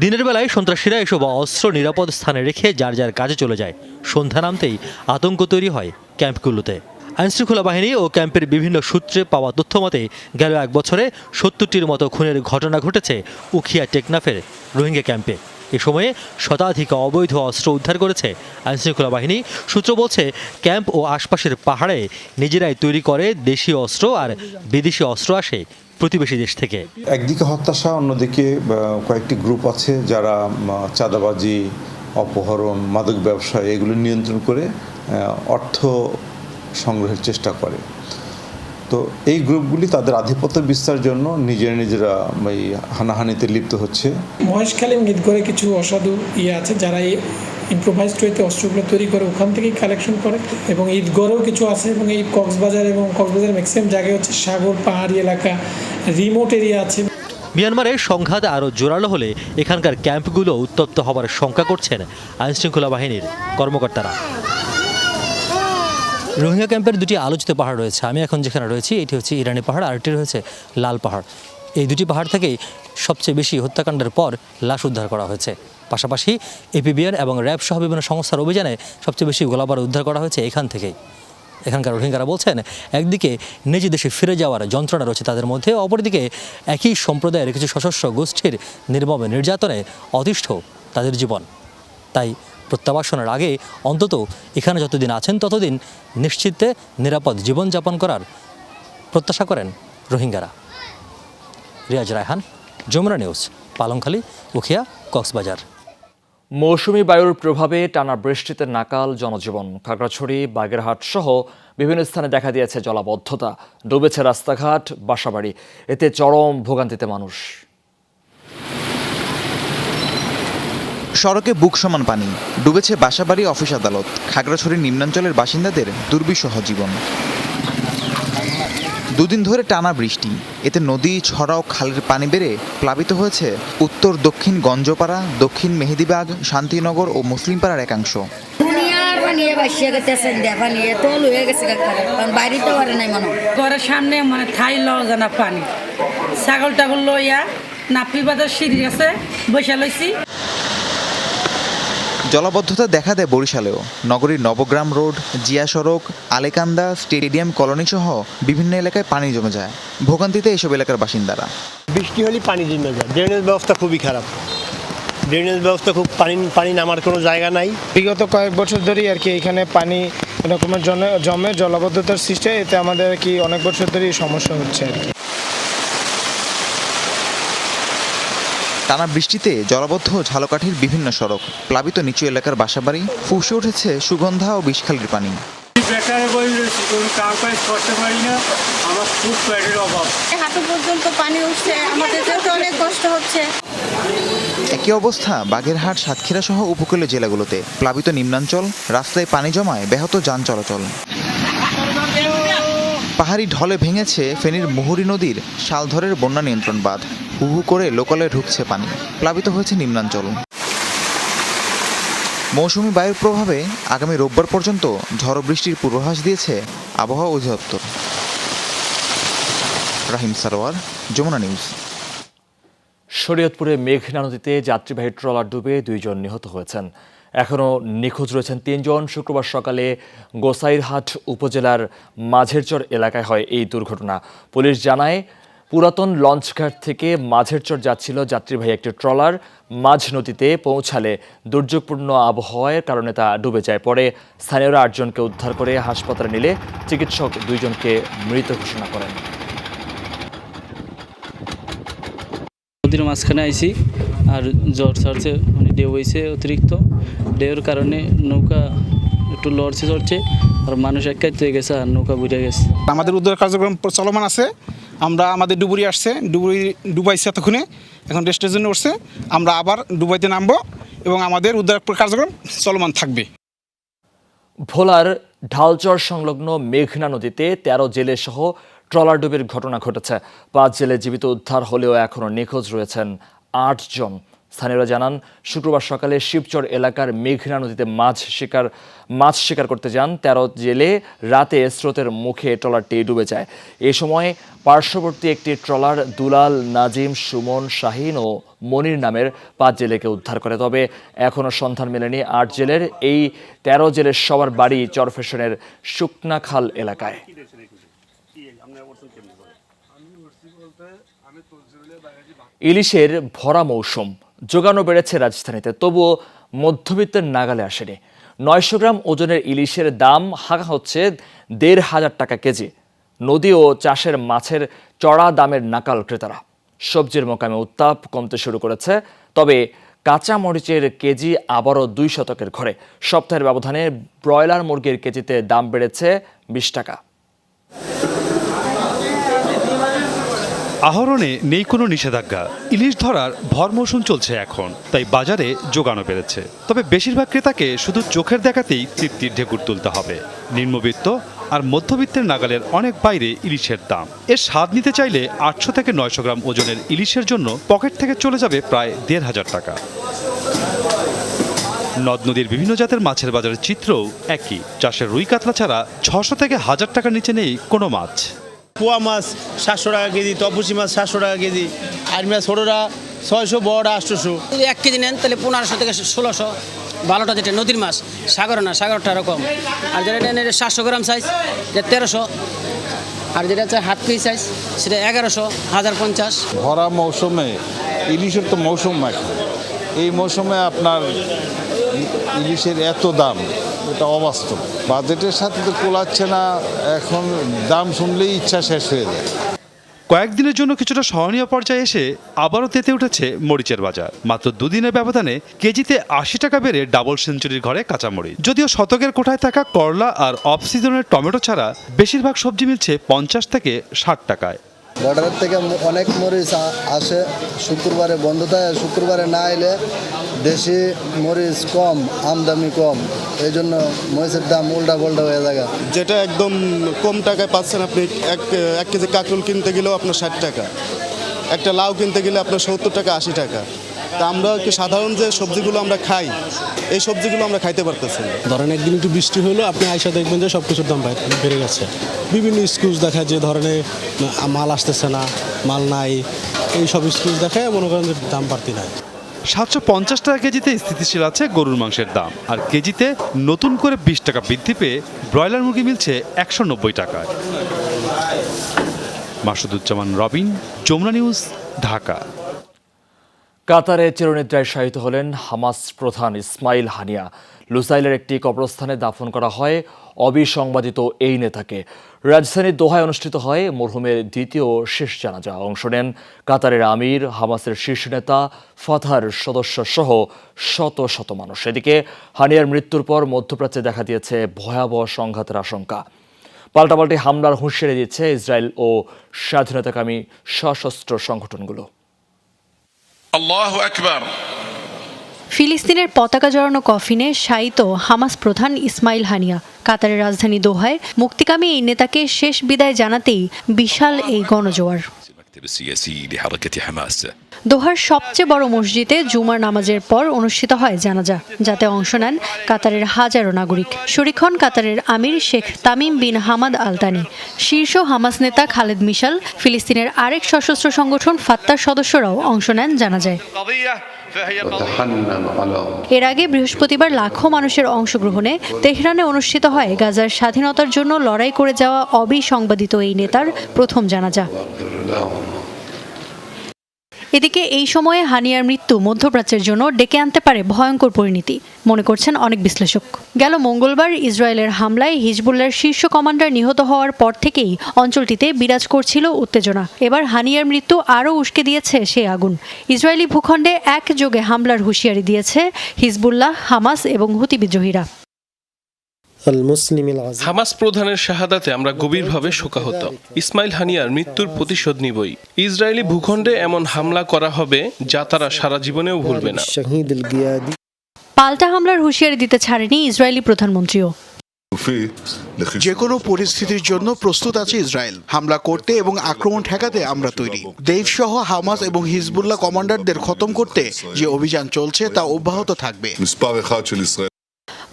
দিনের বেলায় সন্ত্রাসীরা এসব অস্ত্র নিরাপদ স্থানে রেখে যার যার কাজে চলে যায়। সন্ধ্যা নামতেই আতঙ্ক তৈরি হয় ক্যাম্পগুলোতে। আইনশৃঙ্খলা বাহিনী ও ক্যাম্পের বিভিন্ন সূত্রে পাওয়া তথ্য মতে গেল 1 বছরে 70টির মতো খুনের ঘটনা ঘটেছে উখিয়া টেকনাফের রোহিঙ্গা ক্যাম্পে। এ সময়ে শতাধিক অবৈধ অস্ত্র উদ্ধার করেছে আইনশৃঙ্খলা বাহিনী। সূত্র বলছে ক্যাম্প ও আশপাশের পাহাড়ে নিজেরাই তৈরি করে দেশীয় অস্ত্র আর বিদেশি অস্ত্র আসে প্রতিবেশী দেশ থেকে। একদিকে হতাশা, অন্যদিকে কয়েকটি গ্রুপ আছে যারা চাঁদাবাজি, অপহরণ, মাদক ব্যবসা এগুলো নিয়ন্ত্রণ করে অর্থ সংগ্রহের চেষ্টা করে। তো এই গ্রুপগুলি তাদের আধিপত্য বিস্তারের জন্য নিজেরা এই হানাহানিতে লিপ্ত হচ্ছে। মহেশখালী ঈদগড়ে কিছু অসাধু আছে যারা এই ইম্প্রোভাইজড ওয়েতে অস্ত্রগুলো তৈরি করে ওখান থেকেই কালেকশন করে, এবং ঈদগড়েও কিছু আছে, এবং এই কক্সবাজার ম্যাক্সিমাম জায়গায় হচ্ছে সাগর পাহাড়ি এলাকা, রিমোট এরিয়া আছে। মিয়ানমারের সংঘাত আরও জোরালো হলে এখানকার ক্যাম্পগুলো উত্তপ্ত হবার শঙ্কা করছেন আইনশৃঙ্খলা বাহিনীর কর্মকর্তারা। রোহিঙ্গা ক্যাম্পের 2টি আলোচিত পাহাড় রয়েছে। আমি এখন যেখানে রয়েছি এটি হচ্ছে ইরানি পাহাড়, আরেকটি রয়েছে লাল পাহাড়। এই 2টি পাহাড় থেকেই সবচেয়ে বেশি হত্যাকাণ্ডের পর লাশ উদ্ধার করা হয়েছে। পাশাপাশি এপিবিআর এবং র্যাব সহ বিভিন্ন সংস্থার অভিযানে সবচেয়ে বেশি গোলাবারুদ উদ্ধার করা হয়েছে এখান থেকেই। এখানকার রোহিঙ্গারা বলছেন একদিকে নিজ দেশে ফিরে যাওয়ার যন্ত্রণা রয়েছে তাদের মধ্যে, অপরদিকে একই সম্প্রদায়ের কিছু সশস্ত্র গোষ্ঠীর নির্মম নির্যাতনে অতিষ্ঠ তাদের জীবন। তাই প্রত্যাবাসনের আগে অন্তত এখানে যতদিন আছেন ততদিন নিশ্চিন্তে নিরাপদ জীবনযাপন করার প্রত্যাশা করেন রোহিঙ্গারা। রিয়াজ রায়হান, যমুনা নিউজ, পালংখালী, উখিয়া, কক্সবাজার। মৌসুমী বায়ুর প্রভাবে টানা বৃষ্টিতে নাকাল জনজীবন। খাগড়াছড়ি, বাগেরহাট সহ বিভিন্ন স্থানে দেখা দিয়েছে জলাবদ্ধতা, ডুবেছে রাস্তাঘাট, বাসাবাড়ি। এতে চরম ভোগান্তিতে মানুষ। সড়কে বুক সমান পানি, ডুবেছে বাসাবাড়ি, অফিস আদালত। খাগড়াছড়ির নিম্নাঞ্চলের বাসিন্দাদের দুর্বিষহ জীবন। 2 দিন ধরে টানা বৃষ্টি, এতে নদী, ছড়া ও খালের পানি বেড়ে প্লাবিত হয়েছে উত্তর দক্ষিণ গঞ্জপাড়া, দক্ষিণ মেহেদিবাগ, শান্তিনগর ও মুসলিমপাড়ার একাংশ। ঘরের সামনে ঠাই লওয়া জানা পানি, ছাগল টাগল লইয়া নাপি বাজার সিঁড়ি আছে বসে লইছি। জলাবদ্ধতা দেখা দেয় বরিশালেও। নগরীর নবগ্রাম রোড, জিয়া সড়ক, আলেকান্দা, স্টেডিয়াম কলোনি সহ বিভিন্ন এলাকায় পানি জমে যায়। ভোগান্তিতে এসব এলাকার বাসিন্দারা। বৃষ্টি হলে পানি জমে যায়, ড্রেনেজ ব্যবস্থা খুবই খারাপ, ড্রেনেজ ব্যবস্থা খুব পানি নামার কোনো জায়গা নাই। বিগত কয়েক বছর ধরেই আর কি এখানে পানি এরকমের জমে জলাবদ্ধতার সৃষ্টি, এতে আমাদের কি অনেক বছর ধরেই সমস্যা হচ্ছে আর কি। টানা বৃষ্টিতে জলাবদ্ধ ঝালকাঠির বিভিন্ন সড়ক, প্লাবিত নিচু এলাকার বাসাবাড়ি, ফুঁসে উঠেছে সুগন্ধা ও বিষখালির পানি। হাঁটু পর্যন্ত পানি উঠছে, আমাদের যেতে অনেক কষ্ট হচ্ছে। একই অবস্থা বাগেরহাট, সাতক্ষীরা সহ উপকূলীয় জেলাগুলোতে। প্লাবিত নিম্নাঞ্চল, রাস্তায় পানি জমায় ব্যাহত যান চলাচল। পাহাড়ি ঢলে ভেঙেছে ফেনীর মুহুরী নদীর শালধরের বন্যা নিয়ন্ত্রণ বাঁধ। হু হু করে লোকালয়ে ঢুকছে পানি, প্লাবিত হয়েছে নিম্নাঞ্চল। মৌসুমি বায়ুর প্রভাবে আগামী রোববার পর্যন্ত ঝড় বৃষ্টির পূর্বাভাস দিয়েছে আবহাওয়া অধিদপ্তর। রাহিম সারোয়ার, যমুনা নিউজ। শরীয়তপুরে মেঘনা নদীতে যাত্রীবাহী ট্রলার ডুবে 2 জন নিহত হয়েছেন। এখনও নিখোঁজ রয়েছেন 3 জন। শুক্রবার সকালে গোসাইরহাট উপজেলার মাঝেরচর এলাকায় হয় এই দুর্ঘটনা। পুলিশ জানায়, পুরাতন লঞ্চঘাট থেকে মাঝেরচর যাচ্ছিল যাত্রীবাহী একটি ট্রলার। মাঝ নদীতে পৌঁছালে দুর্যোগপূর্ণ আবহাওয়ার কারণে তা ডুবে যায়। পরে স্থানীয়রা 8 জনকে উদ্ধার করে হাসপাতালে নিলে চিকিৎসক 2 জনকে মৃত ঘোষণা করেন। নদীর মাঝখানে আইছি আর জ্বর ছাড়ছে, মানে ঢেউ হয়েছে অতিরিক্ত। ঢেউর কারণে নৌকা একটু লড়ছে চড়ছে আর মানুষ একাই হয়ে গেছে আর নৌকা বুঝে গেছে। আমাদের উদ্ধার কার্যক্রম চলমান আছে। আমরা আমাদের ডুবুরি আসছে, ডুবাইছে এতক্ষণে, এখন রেস্টের জন্য উঠছে। আমরা আবার ডুবাইতে নামবো এবং আমাদের উদ্ধার কার্যক্রম চলমান থাকবে। ভোলার ঢালচর সংলগ্ন মেঘনা নদীতে 13 জেলে সহ ট্রলার ডুবির ঘটনা ঘটেছে। 5 জেলে জীবিত উদ্ধার হলেও এখনও নিখোঁজ রয়েছেন 8 জন। স্থানীয়রা জানান, শুক্রবার সকালে শিবচর এলাকার মেঘনা নদীতে মাছ শিকার করতে যান 13 জেলে। রাতে স্রোতের মুখে ট্রলারটি ডুবে যায়। এ সময় পার্শ্ববর্তী একটি ট্রলার দুলাল, নাজিম, সুমন, শাহিন ও মনির নামের 5 জেলেকে উদ্ধার করে। তবে এখনও সন্ধান মেলেনি 8 জেলের। এই 13 জেলের সবার বাড়ি চরফেশনের শুকনাখাল এলাকায়। ইলিশের ভরা মৌসুম, যোগানও বেড়েছে রাজধানীতে, তবুও মধ্যবিত্তের নাগালে আসেনি। 900 গ্রাম ওজনের ইলিশের দাম হাঁকা হচ্ছে 1,500 টাকা কেজি। নদী ও চাষের মাছের চড়া দামের নাকাল ক্রেতারা। সবজির মোকামে উত্তাপ কমতে শুরু করেছে, তবে কাঁচা মরিচের কেজি আবারও 2 শতকের ঘরে। সপ্তাহের ব্যবধানে ব্রয়লার মুরগির কেজিতে দাম বেড়েছে 20 টাকা। আহরণে নেই কোনো নিষেধাজ্ঞা। ইলিশ ধরার ভর মৌসুম চলছে এখন, তাই বাজারে যোগানও বেড়েছে। তবে বেশিরভাগ ক্রেতাকে শুধু চোখের দেখাতেই তৃপ্তির ঢেকুর তুলতে হবে। নিম্নবিত্ত আর মধ্যবিত্তের নাগালের অনেক বাইরে ইলিশের দাম। এর স্বাদ নিতে চাইলে 800 থেকে 900 গ্রাম ওজনের ইলিশের জন্য পকেট থেকে চলে যাবে প্রায় 1,500 টাকা। নদ নদীর বিভিন্ন জাতের মাছের বাজারের চিত্রও একই। চাষের রুই কাতলা ছাড়া 600 থেকে 1000 টাকার নিচে নেই কোনো মাছ। পোয়া মাছ 700 টাকা কেজি, তপসি মাছ 700 টাকা কেজি, আর মাছ ছোটোরা 600, বড় 800। যদি 1 কেজি নেন তাহলে 1500 থেকে 1600। ভালোটা যেটা নদীর মাছ, সাগর না, সাগরটা আরও কম। আর যেটা নেন 700 গ্রাম সাইজ, যেটা 1300। আর যেটা হচ্ছে হাফ কেজি সাইজ, সেটা 1100, 1050। ভরা মৌসুমে ইলিশের তো মৌসুম এখন, এই মৌসুমে আপনার ইলিশের এত দাম, এটা অবাস্তব। বাজেটের সাথে তো কোলাচ্ছে না, এখন দাম শুনলেই ইচ্ছা শেষ হয়ে যায়। কয়েকদিনের জন্য কিছুটা সহনীয় পর্যায়ে এসে আবারও তেতে উঠেছে মরিচের বাজার। মাত্র 2 দিনের ব্যবধানে কেজিতে 80 টাকা বেড়ে ডাবল সেঞ্চুরির ঘরে কাঁচামরিচ। যদিও শতকের কোঠায় থাকা করলা আর অফ সিজনের টমেটো ছাড়া বেশিরভাগ সবজি মিলছে 50 থেকে 60 টাকায়। বর্ডারের থেকে অনেক মরিচ আসে, শুক্রবারে বন্ধ থাকে। শুক্রবারে না এলে দেশি মরিচ কম, আমদানি কম, এই জন্য মরিচের দাম উল্টা পাল্টা হয়ে যায়। যেটা একদম কম টাকায় পাচ্ছেন আপনি, এক কেজি কাঁকরোল কিনতে গেলেও আপনার 60 টাকা, একটা লাউ কিনতে গেলে আপনার 70 টাকা 80 টাকা। তা আমরা কি সাধারণ যে সবজিগুলো আমরা খাই, এই সবজিগুলো আমরা খাইতে পারতেছি না। ধরেন একদিন একটু বৃষ্টি হলো, আপনি আইসা দেখবেন যে সব কিছুর দাম বেড়ে গেছে। বিভিন্ন স্কুজ দেখায় যে ধরনের মাল আসতেছে না, মাল নাই, এই সব স্কুজ দেখায় মনে করেন যে দাম বাড়তি নাই। 750 টাকা কেজিতে স্থিতিশীল আছে গরুর মাংসের দাম, আর কেজিতে নতুন করে 20 টাকা বৃদ্ধি পেয়ে ব্রয়লার মুরগি মিলছে 190 টাকায়। মাসুদুজ্জামান রবিন, যমুনা নিউজ, ঢাকা। কাতারে চিরনিদ্রায় শায়িত হলেন হামাস প্রধান ইসমাইল হানিয়া। লুসাইলের একটি কবরস্থানে দাফন করা হয় অবিসংবাদিত এই নেতাকে। রাজধানীর দোহায় অনুষ্ঠিত হয় মরহুমের দ্বিতীয় শেষ জানাজা। অংশ নেন কাতারের আমির, হামাসের শীর্ষ নেতা, ফাতাহর সদস্য সহ শত শত মানুষ। এদিকে হানিয়ার মৃত্যুর পর মধ্যপ্রাচ্যে দেখা দিয়েছে ভয়াবহ সংঘাতের আশঙ্কা। পাল্টাপাল্টি হামলার হুঁশিয়ারি দিচ্ছে ইসরায়েল ও স্বাধীনতাকামী সশস্ত্র সংগঠনগুলো। আল্লাহু আকবার। ফিলিস্তিনের পতাকা জড়ানো কফিনে শায়িত হামাস প্রধান ইসমাইল হানিয়া। কাতারের রাজধানী দোহায় মুক্তিকামী এই নেতাকে শেষ বিদায় জানাতেই বিশাল এই গণজোয়ার। দোহার সবচেয়ে বড় মসজিদে জুমার নামাজের পর অনুষ্ঠিত হয় জানাজা, যাতে অংশ নেন কাতারের হাজারো নাগরিক। শরীক হন কাতারের আমির Sheikh Tamim bin Hamad al Thani, শীর্ষ হামাস নেতা খালেদ মিশাল, ফিলিস্তিনের আরেক সশস্ত্র সংগঠন ফাত্তার সদস্যরাও অংশ নেন জানাজায়। এর আগে বৃহস্পতিবার লাখো মানুষের অংশগ্রহণে তেহরানে অনুষ্ঠিত হয় গাজার স্বাধীনতার জন্য লড়াই করে যাওয়া অবিসংবাদিত এই নেতার প্রথম জানাজা। এদিকে এই সময়ে হানিয়ার মৃত্যু মধ্যপ্রাচ্যের জন্য ডেকে আনতে পারে ভয়ঙ্কর পরিণতি, মনে করছেন অনেক বিশ্লেষক। গেল মঙ্গলবার ইসরায়েলের হামলায় হিজবুল্লাহর শীর্ষ কমান্ডার নিহত হওয়ার পর থেকেই অঞ্চলটিতে বিরাজ করছিল উত্তেজনা। এবার হানিয়ার মৃত্যু আরও উস্কে দিয়েছে সেই আগুন। ইসরায়েলি ভূখণ্ডে একযোগে হামলার হুঁশিয়ারি দিয়েছে হিজবুল্লাহ, হামাস এবং হুতি বিদ্রোহীরা। হামাস প্রধানের শাহাদাতে আমরা গভীরভাবে শোকাহত। ইসমাইল হানিয়ার মৃত্যুর প্রতিশোধ নিবই। ইসরায়েলি ভূখণ্ডে এমন হামলা করা হবে যা তারা সারা জীবনেও ভুলবে না। পাল্টা হামলার হুঁশিয়ারি দিতে ছাড়েনি ইসরায়েলি প্রধানমন্ত্রীও। যে কোনো পরিস্থিতির জন্য প্রস্তুত আছে ইসরায়েল। হামলা করতে এবং আক্রমণ ঠেকাতে আমরা তৈরি। দেশ সহ হামাস এবং হিজবুল্লাহ কমান্ডারদের খতম করতে যে অভিযান চলছে তা অব্যাহত থাকবে।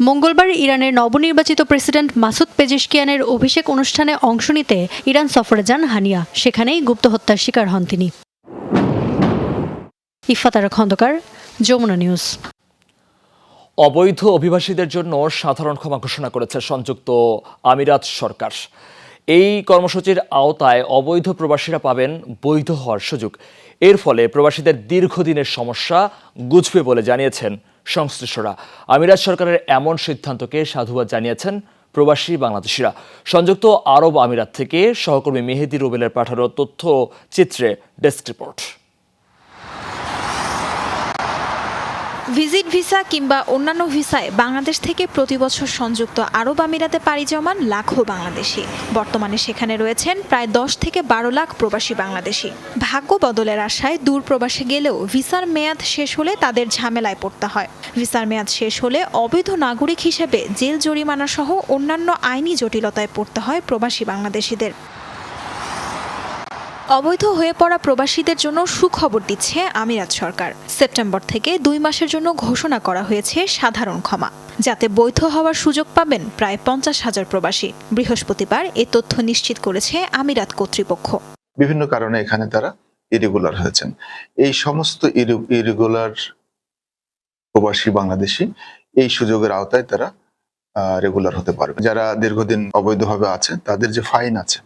মঙ্গলবার ইরানের নবনির্বাচিত প্রেসিডেন্ট মাসুদ পেজেশকিয়ানের অভিষেক অনুষ্ঠানে অংশ নিতে ইরান সফরে যান হানিয়া। সেখানেই গুপ্ত হত্যার শিকার হন তিনি। ইফাতারা খন্দকার, যমুনা নিউজ। অবৈধ অভিবাসীদের জন্য সাধারণ ক্ষমা ঘোষণা করেছে সংযুক্ত আমিরাত সরকার। এই কর্মসূচির আওতায় অবৈধ প্রবাসীরা পাবেন বৈধ হওয়ার সুযোগ। এর ফলে প্রবাসীদের দীর্ঘদিনের সমস্যা ঘুচবে বলে জানিয়েছেন সংশ্লিষ্টরা। আমিরাত সরকারের এমন সিদ্ধান্তকে সাধুবাদ জানিয়েছেন প্রবাসী বাংলাদেশিরা। সংযুক্ত আরব আমিরাত থেকে সহকর্মী মেহেদি রুবেলের পাঠানো তথ্য চিত্রে ডেস্ক রিপোর্ট। ভিজিট ভিসা কিংবা অন্যান্য ভিসায় বাংলাদেশ থেকে প্রতি বছর সংযুক্ত আরব আমিরাতে পাড়ি জমান লাখো বাংলাদেশি। বর্তমানে সেখানে রয়েছেন প্রায় 10 থেকে 12 লাখ প্রবাসী বাংলাদেশি। ভাগ্য বদলের আশায় দূর প্রবাসে গেলেও ভিসার মেয়াদ শেষ হলে তাদের ঝামেলায় পড়তে হয়। ভিসার মেয়াদ শেষ হলে অবৈধ নাগরিক হিসেবে জেল জরিমানা সহ অন্যান্য আইনি জটিলতায় পড়তে হয় প্রবাসী বাংলাদেশিদের। অবৈধ হয়ে পড়া প্রবাসীদের জন্য সুখবর দিচ্ছে আমিরাত সরকার। সেপ্টেম্বর থেকে 2 মাসের জন্য ঘোষণা করা হয়েছে সাধারণ ক্ষমা, যাতে বৈধ হওয়ার সুযোগ পাবেন প্রায় 50,000 প্রবাসী। বৃহস্পতিবার এ তথ্য নিশ্চিত করেছে আমিরাত কর্তৃপক্ষ। বিভিন্ন কারণে এখানে তারা ইরেগুলার হয়েছেন। এই সমস্ত ইরেগুলার প্রবাসী বাংলাদেশি এই সুযোগের আওতায় তারা রেগুলার হতে পারবে। যারা দীর্ঘদিন অবৈধভাবে আছে তাদের যে ফাইন আছে,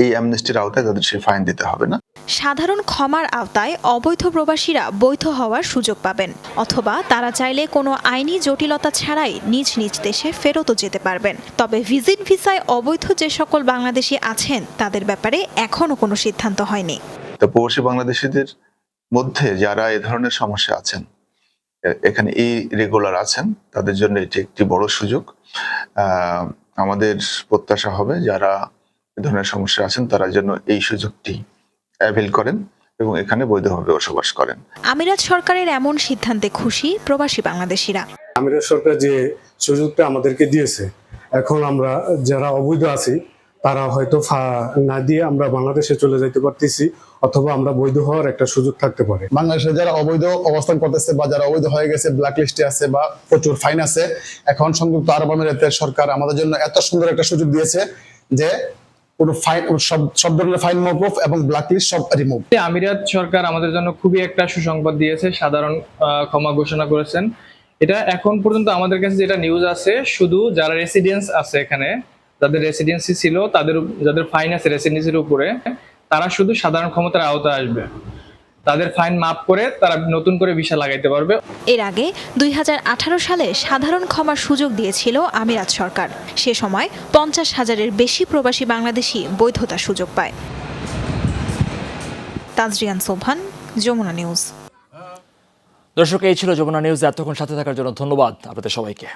এই অ্যামনেস্টির আওতায় তাদের সেই ফাইন দিতে হবে না। সাধারণ ক্ষমার আওতায় অবৈধ প্রবাসীরা বৈধ হওয়ার সুযোগ পাবেন, অথবা তারা চাইলে কোনো আইনি জটিলতা ছাড়াই নিজ নিজ দেশে ফেরতও যেতে পারবেন। তবে ভিজিট ভিসায় অবৈধ যে সকল বাংলাদেশি আছেন তাদের ব্যাপারে এখনো কোনো সিদ্ধান্ত হয়নি। তো প্রবাসী বাংলাদেশিদের মধ্যে যারা এ ধরনের সমস্যা আছেন, এখানে এই রেগুলার আছেন, তাদের জন্য এটি একটি বড় সুযোগ। আমাদের প্রত্যাশা হবে যারা ধরনের সমস্যা আছেন তারা যেন এই সুযোগটি অ্যাভেল করেন এবং এখানে বৈধভাবে বসবাস করেন। আমিরাত সরকারের এমন সিদ্ধান্তে খুশি প্রবাসী বাংলাদেশিরা। আমিরাত সরকার যে সুযোগটা আমাদেরকে দিয়েছে, এখন আমরা যারা অবৈধ আছি তারা হয়তো না দিয়ে আমরা বাংলাদেশে চলে যেতে পারতেছি, অথবা আমরা বৈধ হওয়ার একটা সুযোগ থাকতে পারে। বাংলাদেশে যারা অবৈধ অবস্থান করতেছে বা যারা অবৈধ হয়ে গেছে, ব্ল্যাক লিস্টে আছে বা প্রচুর ফাইন আছে, এখন সংযুক্ত আরব আমিরাতের সরকার আমাদের জন্য এত সুন্দর একটা সুযোগ দিয়েছে যে কোনো ফাইন, সব ধরনের ফাইন মওকুফ এবং ব্ল্যাকলিস্ট সব রিমুভ। আমিরাত সরকার আমাদের জন্য খুবই একটা সুসংবাদ দিয়েছে, সাধারণ ক্ষমা ঘোষণা করেছেন। এটা এখন পর্যন্ত আমাদের কাছে যেটা নিউজ আছে, শুধু যারা রেসিডেন্স আছে এখানে, যাদের রেসিডেন্সি ছিল, যাদের ফাইন আছে রেসিডেন্সির উপরে, তারা শুধু সাধারণ ক্ষমতার আওতায় আসবে। তাদের ফাইন মাফ করে তারা নতুন করে ভিসা লাগাইতে পারবে। এর আগে 2018 সালে সাধারণ ক্ষমার সুযোগ দিয়েছিল আমিরাত সরকার। সে সময় 50,000-এর বেশি প্রবাসী বাংলাদেশি বৈধতার সুযোগ পায়। তাজরিয়ান সোভান, যমুনা নিউজ। দর্শক, এই ছিল যমুনা নিউজ। এতক্ষণ সাথে থাকার জন্য ধন্যবাদ আপনাদের সবাইকে।